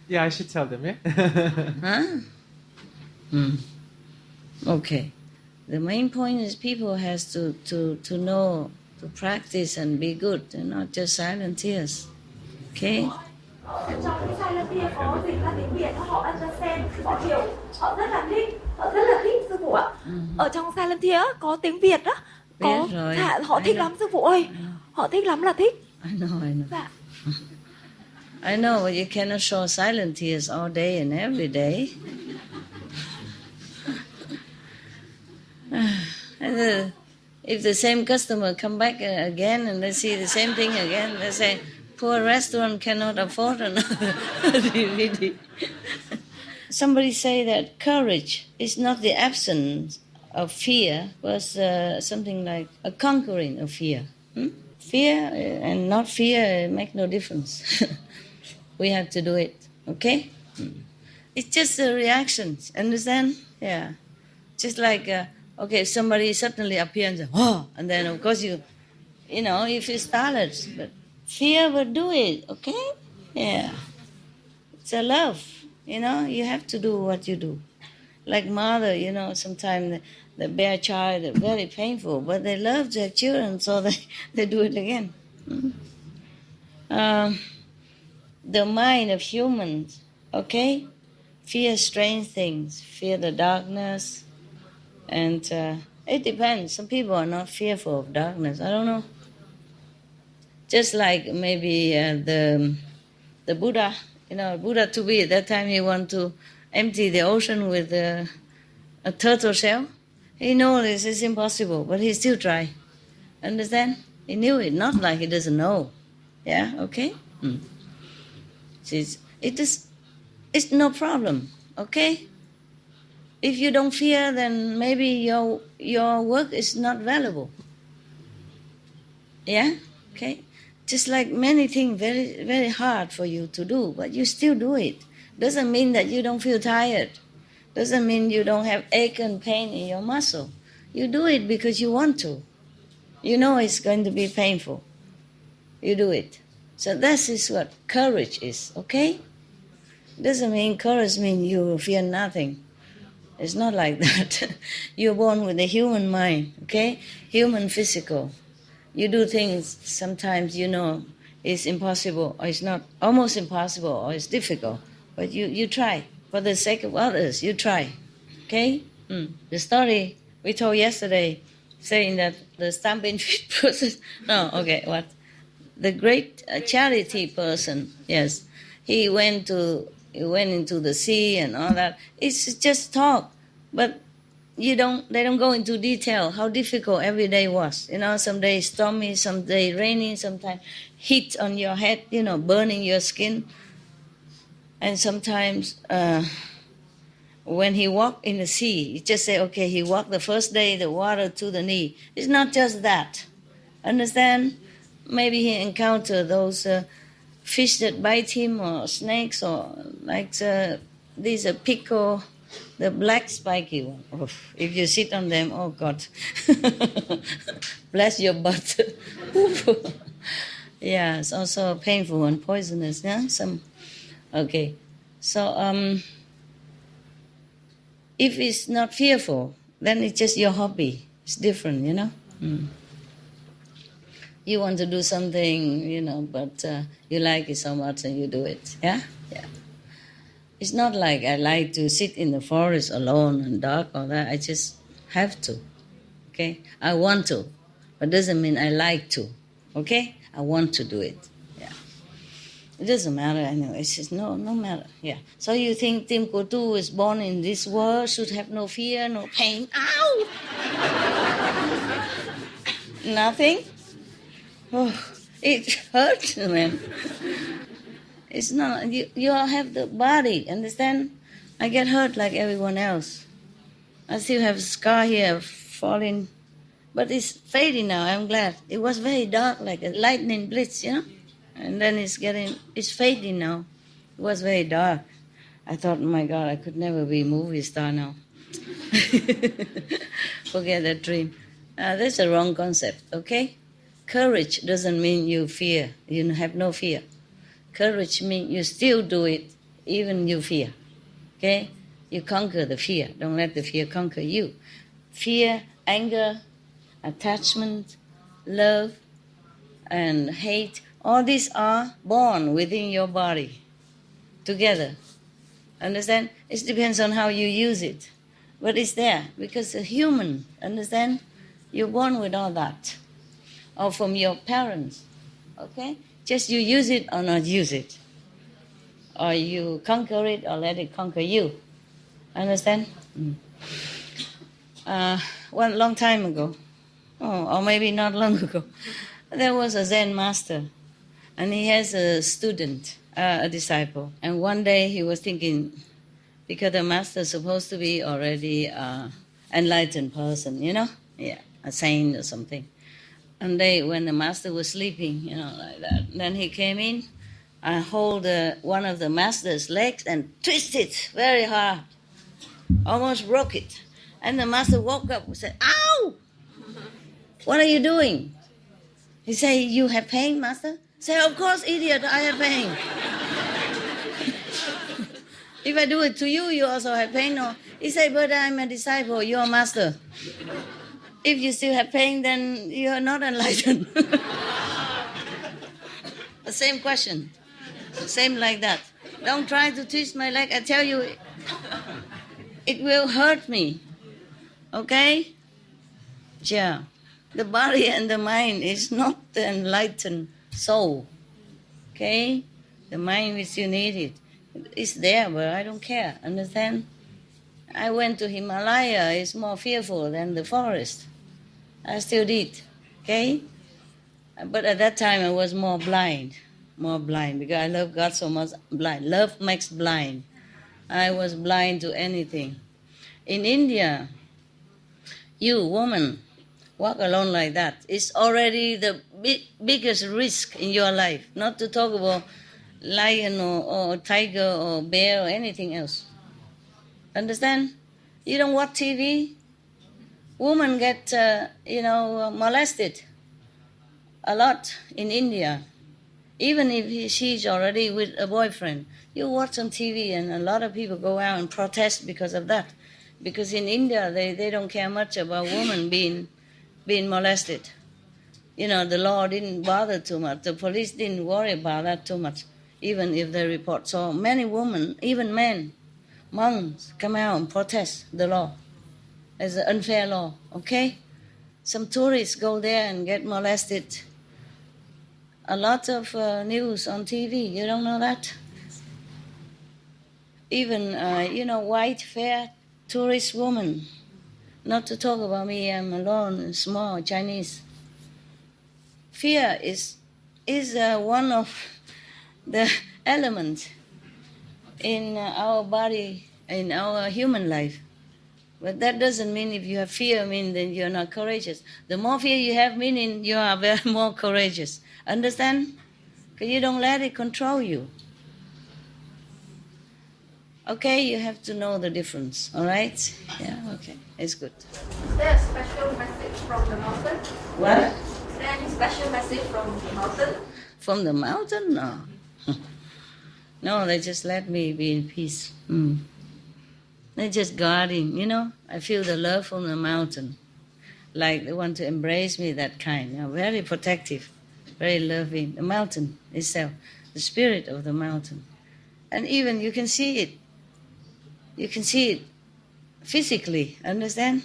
Yeah, I should tell them, yeah? Huh? Okay. The main point is people has to know, to practice and be good, and not just silent tears. Okay? Trong cái silent tear có dịch ra tiếng Việt, họ understand, họ hiểu, họ rất là thích sư phụ ạ. Ở trong silent tear có tiếng Việt đó, có Biết rồi. họ thích lắm sư phụ ơi, họ thích lắm là thích. I know. Dạ. I know, but you cannot show silent tears all day and every day. And if the same customer come back again and they see the same thing again, they say, poor restaurant cannot afford another DVD. Somebody say that courage is not the absence of fear, but something like a conquering of fear. Fear and not fear make no difference. We have to do it, okay? It's just a reaction, understand? Yeah. Just like, okay, somebody suddenly appears and says, oh, and then of course you feel startled. But fear will do it, okay? Yeah. It's a love, you have to do what you do. Like mother, sometimes the bear child is very painful, but they love their children, so they do it again. The mind of humans, okay? Fear strange things, fear the darkness, and it depends. Some people are not fearful of darkness. I don't know. Just like maybe the Buddha, Buddha to be at that time he want to empty the ocean with a turtle shell. He knows this is impossible, but he still try. Understand? He knew it, not like he doesn't know. Yeah, okay? It's no problem, okay? If you don't fear, then maybe your work is not valuable. Yeah? Okay? Just like many things very, very hard for you to do, but you still do it. Doesn't mean that you don't feel tired. Doesn't mean you don't have ache and pain in your muscle. You do it because you want to. You know it's going to be painful. You do it. So this is what courage is, okay? Doesn't mean courage means you fear nothing. It's not like that. You're born with a human mind, okay? Human physical. You do things sometimes it's impossible, or it's not almost impossible, or it's difficult. But you try. For the sake of others, you try. Okay? The story we told yesterday, saying that the stamping feet person... No, okay, what? The great charity person, yes. He went into the sea and all that. It's just talk. But they don't go into detail how difficult every day was. Some days stormy, some day rainy, sometimes heat on your head, burning your skin. And sometimes when he walked in the sea, you just say, okay, he walked the first day, the water to the knee. It's not just that. Understand? Maybe he encountered those fish that bite him, or snakes, or like these pickle, the black spiky one. Oof. If you sit on them, oh God, bless your butt. Yeah, it's also painful and poisonous. Yeah, okay. So if it's not fearful, then it's just your hobby. It's different, You want to do something, but you like it so much and you do it. Yeah? Yeah. It's not like I like to sit in the forest alone and dark or that. I just have to. Okay? I want to. But doesn't mean I like to. Okay? I want to do it. Yeah. It doesn't matter anyway. It's just no matter. Yeah. So you think Tim Kotu is born in this world, should have no fear, no pain. Ow! Nothing? Oh, it hurts, man. It's not, you all have the body, understand? I get hurt like everyone else. I still have a scar here falling But it's fading now, I'm glad. It was very dark, like a lightning blitz, you know? And then it's fading now. It was very dark. I thought, my God, I could never be a movie star now. Forget that dream. That's a wrong concept, okay? Courage doesn't mean you fear. You have no fear. Courage means you still do it, even you fear, okay? You conquer the fear. Don't let the fear conquer you. Fear, anger, attachment, love, and hate, all these are born within your body together. Understand? It depends on how you use it. But it's there because a human, understand? You're born with all that. Or from your parents, okay? Just you use it or not use it. Or you conquer it or let it conquer you. Understand? One long time ago, or maybe not long ago, there was a Zen master, and he has a student, a disciple. And one day he was thinking, because the master is supposed to be already enlightened person, you know? Yeah, a saint or something. And when the master was sleeping, you know, like that, then he came in and hold one of the master's legs and twist it very hard, almost broke it. And the master woke up and said, "Ow! What are you doing?" He said, "You have pain, master?" He said, "Of course, idiot, I have pain." If I do it to you, you also have pain. No. He said, "But I'm a disciple, you're a master. If you still have pain, then you're not enlightened." The same question. Same like that. Don't try to twist my leg. I tell you, it will hurt me. Okay? Yeah. The body and the mind is not the enlightened soul. Okay? The mind which you need it. It's there, but I don't care. Understand? I went to Himalaya. It's more fearful than the forest. I still did. Okay? But at that time I was more blind, because I love God so much. Blind. Love makes blind. I was blind to anything. In India, you, woman, walk alone like that. It's already the biggest risk in your life, not to talk about lion or tiger or bear or anything else. Understand? You don't watch TV. Women get, molested a lot in India. Even if she's already with a boyfriend. You watch on TV and a lot of people go out and protest because of that. Because in India, they don't care much about women being molested. You know, the law didn't bother too much. The police didn't worry about that too much, even if they report. So many women, even men, monks, come out and protest the law. It's an unfair law, okay? Some tourists go there and get molested. A lot of news on TV, you don't know that? Even, white, fair, tourist woman. Not to talk about me, I'm alone, small, Chinese. Fear is one of the elements in our body, in our human life. But that doesn't mean if you have fear, mean that you're not courageous. The more fear you have, meaning you are very more courageous. Understand? Because you don't let it control you. Okay, you have to know the difference, all right? Yeah, okay, it's good. Is there a special message from the mountain? What? Is there any special message from the mountain? From the mountain? No. No, they just let me be in peace. They're just guarding, you know. I feel the love from the mountain. Like they want to embrace me, that kind. You know, very protective, very loving. The mountain itself, the spirit of the mountain. And even you can see it. You can see it physically, understand?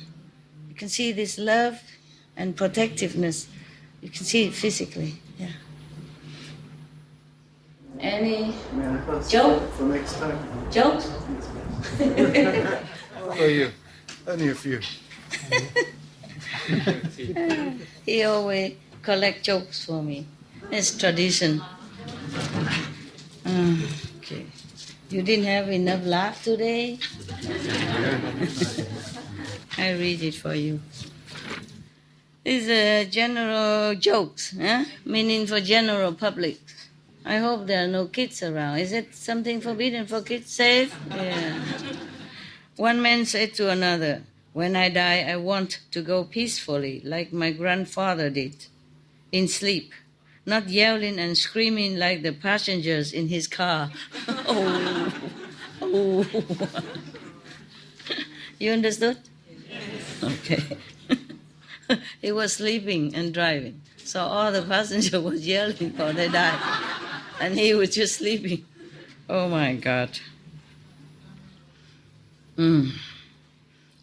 You can see this love and protectiveness. You can see it physically, yeah. Any joke? For next time. Jokes? For you. Only a few. He always collect jokes for me. It's tradition. Okay. You didn't have enough laugh today? I read it for you. These general jokes, meaning for general public. I hope there are no kids around. Is it something forbidden for kids? Safe? Yeah. One man said to another, "When I die, I want to go peacefully, like my grandfather did, in sleep, not yelling and screaming like the passengers in his car." Oh. You understood? Okay. He was sleeping and driving. So all the passengers was yelling before they died. And he was just sleeping. Oh my God.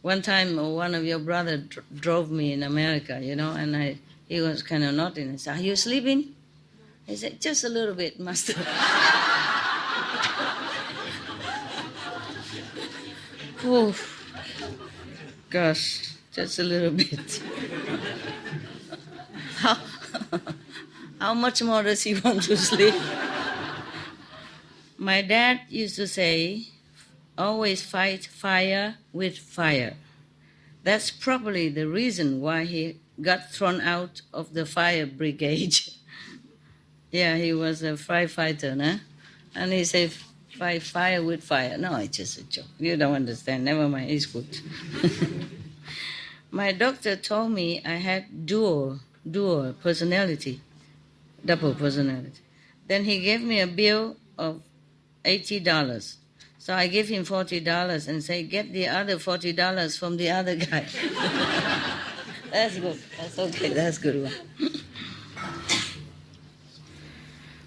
One time one of your brothers drove me in America, and he was kind of naughty. And I said, "Are you sleeping?" He said, "Just a little bit, master." Oh, gosh, just a little bit. How much more does he want to sleep? My dad used to say, "Always fight fire with fire." That's probably the reason why he got thrown out of the fire brigade. Yeah, he was a firefighter, nah? And he said, "Fight fire with fire." No, it's just a joke. You don't understand. Never mind, it's good. My doctor told me I had dual personality, double personality. Then he gave me a bill of $80. So I gave him $40 and say, "Get the other $40 from the other guy." That's good. That's okay. That's good one.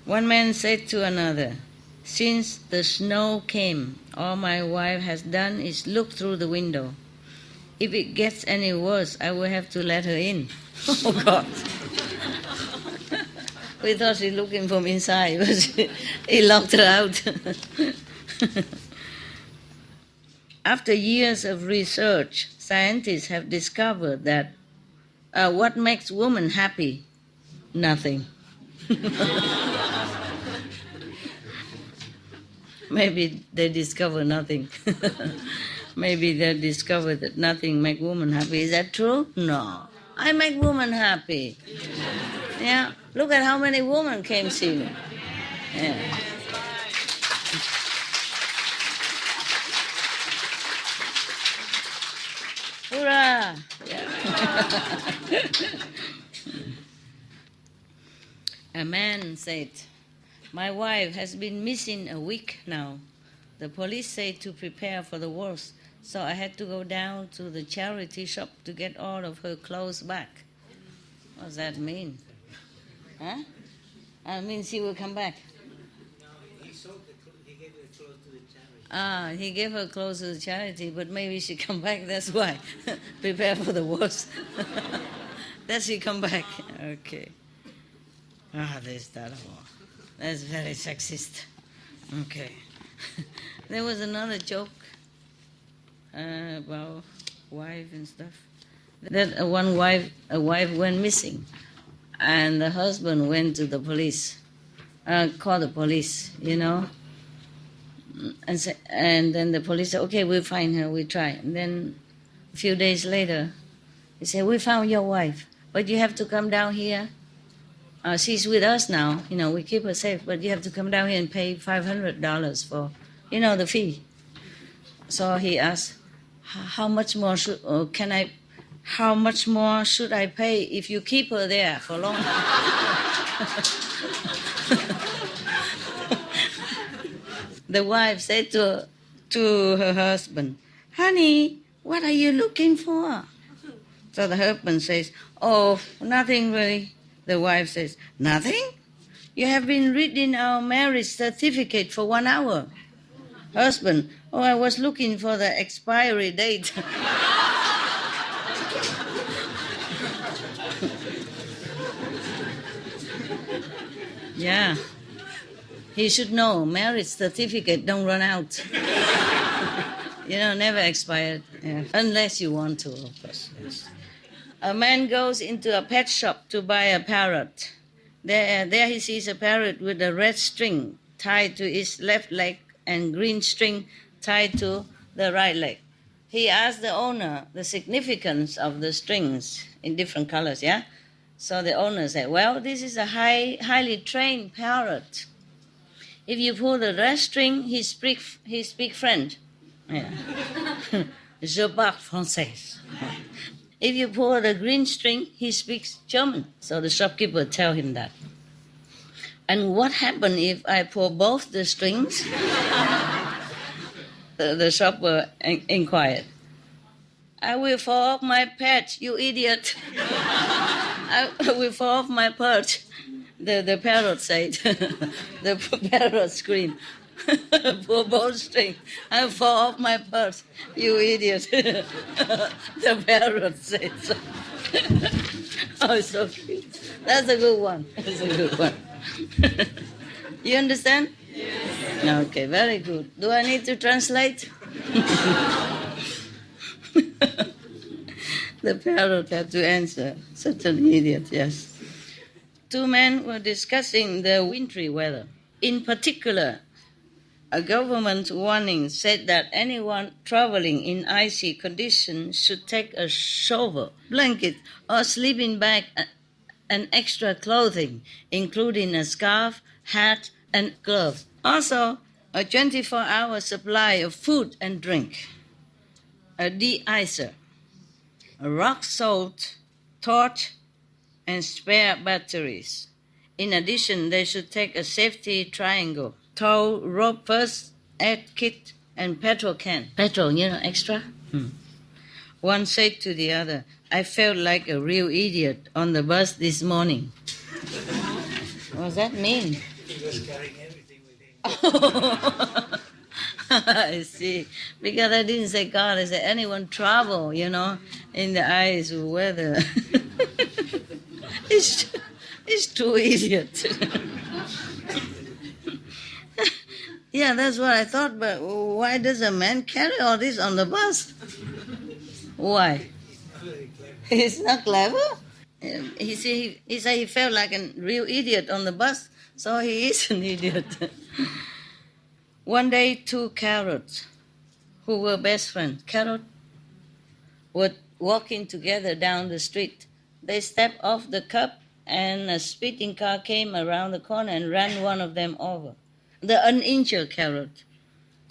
One man said to another, "Since the snow came, all my wife has done is look through the window. If it gets any worse, I will have to let her in." Oh, God. We thought she's looking from inside, but he locked her out. After years of research, scientists have discovered that what makes women happy? Nothing. Maybe they discover nothing. Maybe they discovered that nothing makes women happy. Is that true? No. I make women happy. Yeah. Look at how many women came see me. Yeah. Hurrah! Yeah. A man said, "My wife has been missing a week now. The police say to prepare for the worst, so I had to go down to the charity shop to get all of her clothes back." What does that mean? Huh? That means he will come back. He gave her clothes to the charity. He gave her clothes to the charity, but maybe she come back, that's why. Prepare for the worst. That she come back. Okay. There's that one. That's very sexist. Okay. There was another joke about wife and stuff. That a wife went missing, and the husband went to the police, called the police, and then the police said, "Okay, we'll find her, we'll try." And then a few days later, he said, "We found your wife, but you have to come down here. She's with us now, we keep her safe, but you have to come down here and pay $500 for, the fee." So he asked, "How much more how much more should I pay if you keep her there for long?" The wife said to her husband, "Honey, what are you looking for?" So the husband says, "Oh, nothing really." The wife says, "Nothing? You have been reading our marriage certificate for 1 hour." Husband, "Oh, I was looking for the expiry date." Yeah. He should know marriage certificate don't run out. Never expired. Yeah. Unless you want to, of course. Yes. A man goes into a pet shop to buy a parrot. There he sees a parrot with a red string tied to its left leg and green string tied to the right leg. he asked the owner the significance of the strings in different colors, yeah? So the owner said, well, this is a highly trained parrot. If you pull the red string, he speak French. Yeah. Je parle français. If you pull the green string, he speaks German. So the shopkeeper tell him that. And what happened if I pull both the strings? The shopper inquired. I will fall off my perch, you idiot. I will fall off my perch. The parrot said. The parrot screamed. Pull both strings. I fall off my perch, you idiot. The parrot said so. Oh, so cute. That's a good one. That's a good one. You understand? Yes. Okay, very good. Do I need to translate? The parrot had to answer. Such an idiot, yes. Two men were discussing the wintry weather. In particular, a government warning said that anyone traveling in icy conditions should take a shovel, blanket, or sleeping bag and extra clothing, including a scarf, hat, and gloves. Also, a 24-hour supply of food and drink, a de-icer, a rock salt, torch, and spare batteries. In addition, they should take a safety triangle, tow, rope, first aid kit, and petrol can. Petrol, extra? One said to the other, I felt like a real idiot on the bus this morning. What does that mean? He was carrying everything with him. I see. Because I didn't say God, I said anyone travel, in the ice or weather. It's too idiot. Yeah, that's what I thought, but why does a man carry all this on the bus? Why? He's not clever. He said he felt like a real idiot on the bus, so he is an idiot. One day, two carrots, who were best friends, were walking together down the street. They stepped off the curb, and a speeding car came around the corner and ran one of them over. The uninjured carrot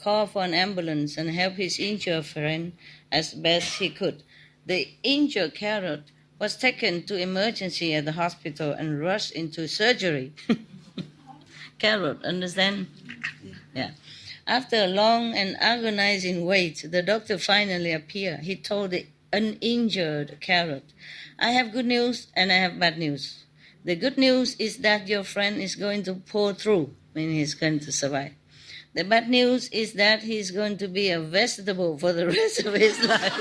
called for an ambulance and helped his injured friend as best he could. The injured carrot was taken to emergency at the hospital and rushed into surgery. Carrot, understand? Yeah. After a long and agonizing wait, the doctor finally appeared. He told the uninjured carrot, I have good news and I have bad news. The good news is that your friend is going to pull through, meaning he's going to survive. The bad news is that he's going to be a vegetable for the rest of his life.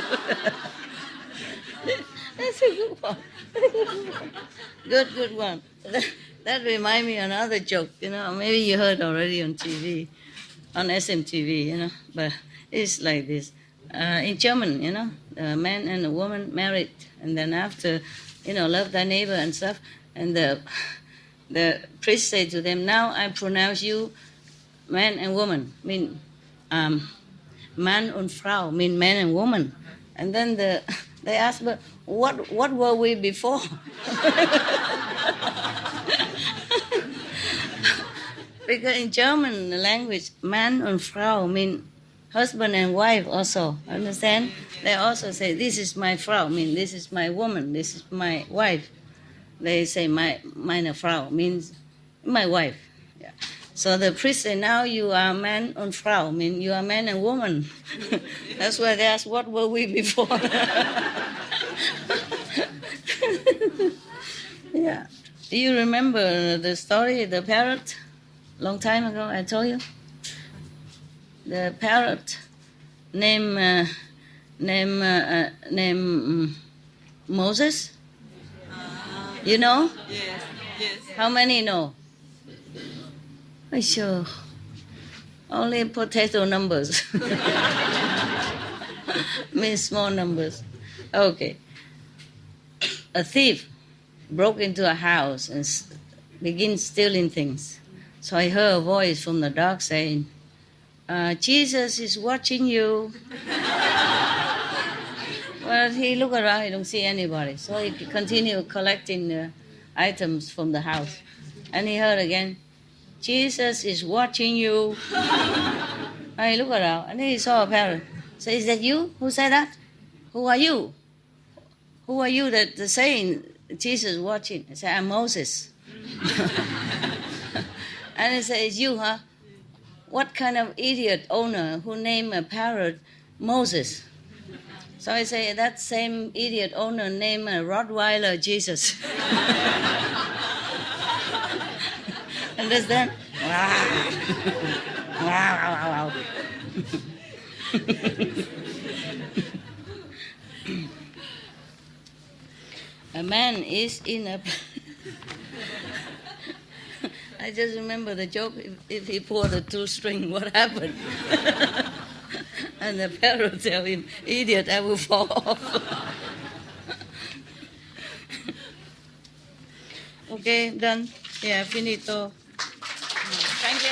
That's a good one. Good one. That reminds me of another joke, maybe you heard already on TV, on SMTV, but it's like this. In German, a man and a woman married, and then after, love thy neighbor and stuff, and the priest said to them, now I pronounce you man and woman, mean Mann und Frau, mean man and woman. And then they asked, but what were we before? Because in German language, Mann und Frau mean husband and wife also, understand? They also say, this is my Frau, mean this is my woman, this is my wife. They say, meine Frau means my wife. Yeah. So the priest said, now you are man and Frau, mean you are man and woman. That's why they asked, what were we before? Yeah. Do you remember the story, the parrot? Long time ago, I told you. The parrot named Moses. You know? Yes. How many know? Oh, sure. Only potato numbers. Means small numbers. Okay. A thief broke into a house and began stealing things. So I heard a voice from the dark saying, Jesus is watching you. Well, he look around, he don't see anybody. So he continue collecting the items from the house. And he heard again, Jesus is watching you. And he look around, and he saw a parrot. So is that you? Who said that? Who are you? Who are you that saying Jesus is watching? I said, I'm Moses. And he said, it's you, huh? What kind of idiot owner who named a parrot Moses? So I say, that same idiot owner named a Rottweiler Jesus. Understand? Wow. Wow. A man is in a... I just remember the joke, if he pulled a two-string, what happened? And the parrot tell him, idiot, I will fall off. Okay, done. Yeah, finito. Thank you.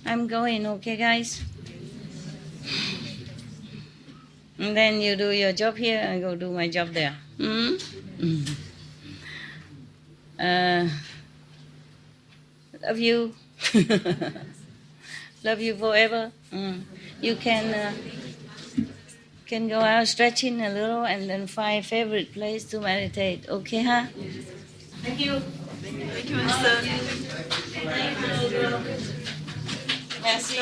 I'm going, okay, guys? And then you do your job here, I go do my job there. Love you. Love you forever. You can go out stretching a little and then find favorite place to meditate. Okay, huh? Thank you. Thank you, Master. Merci.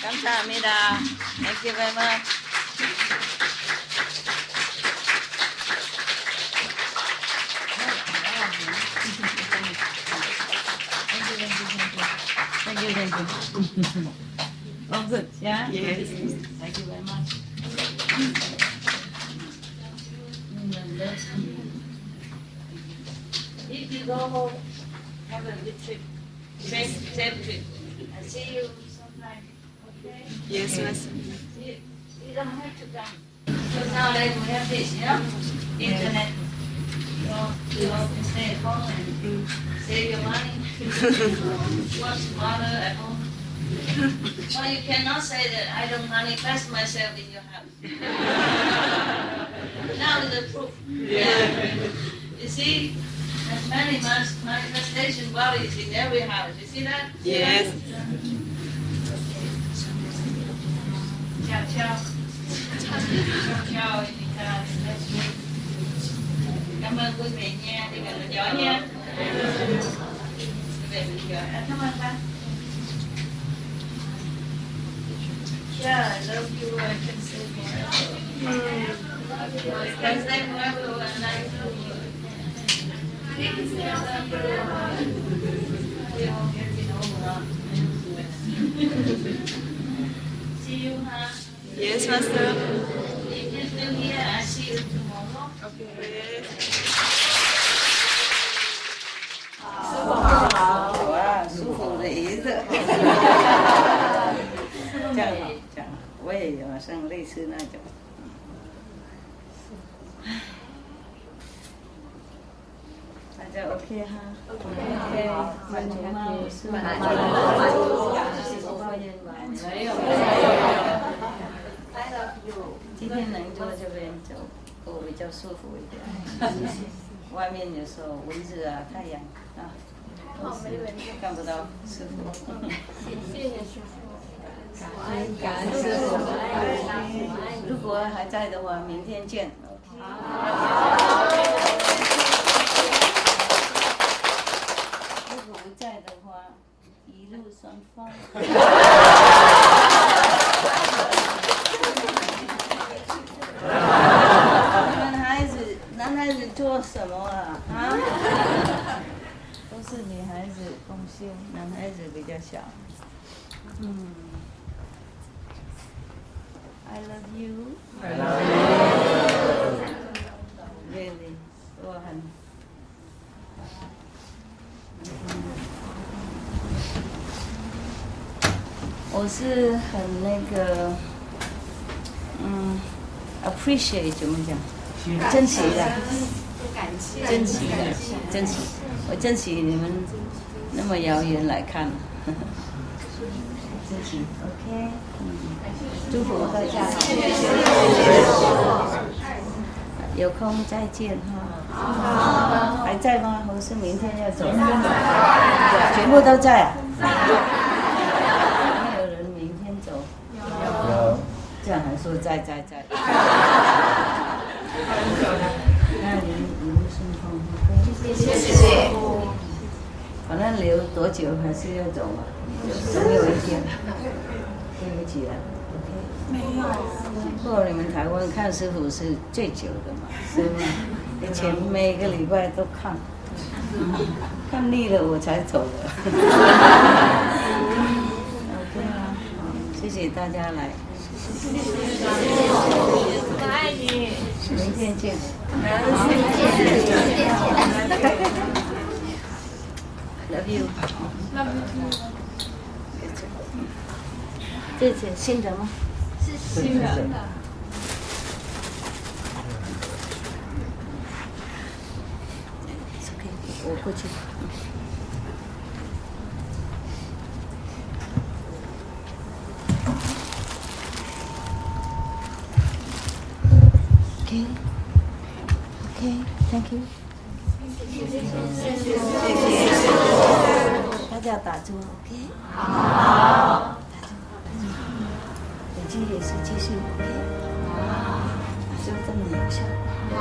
감사합니다. Thank you very much. Thank you. Oh, good. Yeah? Yes. Thank you very much. If you go home, have a good trip. Safe trip. I'll see you sometime. Okay? Yes, Master. You don't have to come. Because nowadays we have this, internet. You can stay at home and save your money. Watch water at home. Well, you cannot say that I don't manifest myself in your house. Now is the proof. Yeah. You see, there's many manifestation bodies in every house. You see that? Yes. Ciao. Ciao. Cảm ơn quý vị nha, đi gần là giỏi nha. Quý vị mình giỏi. Cảm ơn ba. Yeah, I love you. I can say forever. I can say forever and I love you. We all getting over. See you, huh? Yes, Master. If you're still here, I see you tomorrow. Okay. Wow, 舒服的意思。这样好，这样我也有像类似那种。大家 OK 哈 ？OK， 满足吗？我是满足。没有。今天能坐这边就我比较舒服一点。外面有时候蚊子啊、太阳啊，看不到师傅。谢谢师傅。感恩师傅。如果还在的话，明天见。如果不在的话，一路顺风。男孩子做什么啊？都是女孩子贡献，男孩子比较小。I love you. I love you. Really， 我很。我是很那个，appreciate 怎么讲？珍惜的，珍惜的，珍惜。我珍惜你们那么遥远来看。自己 OK， 祝福大家，有空再见哈。还在吗？或是明天要走？全部都在啊？没有人明天走？有。这样还说在。那您顺风 OK， 谢谢。反正留多久还是要走嘛，总有一天。对不起啊 ，OK。没有。不过你们台湾看师傅是最久的嘛，是吗？以前每个礼拜都看，看腻了我才走的。OK 啊，谢谢大家来。我爱你。明天见。Love you. Love you too. 这是新的吗？是新的。OK， 我过去。OK，Thank you。大家打住 ，OK。好。眼睛也是继续 OK。就这么有效。好。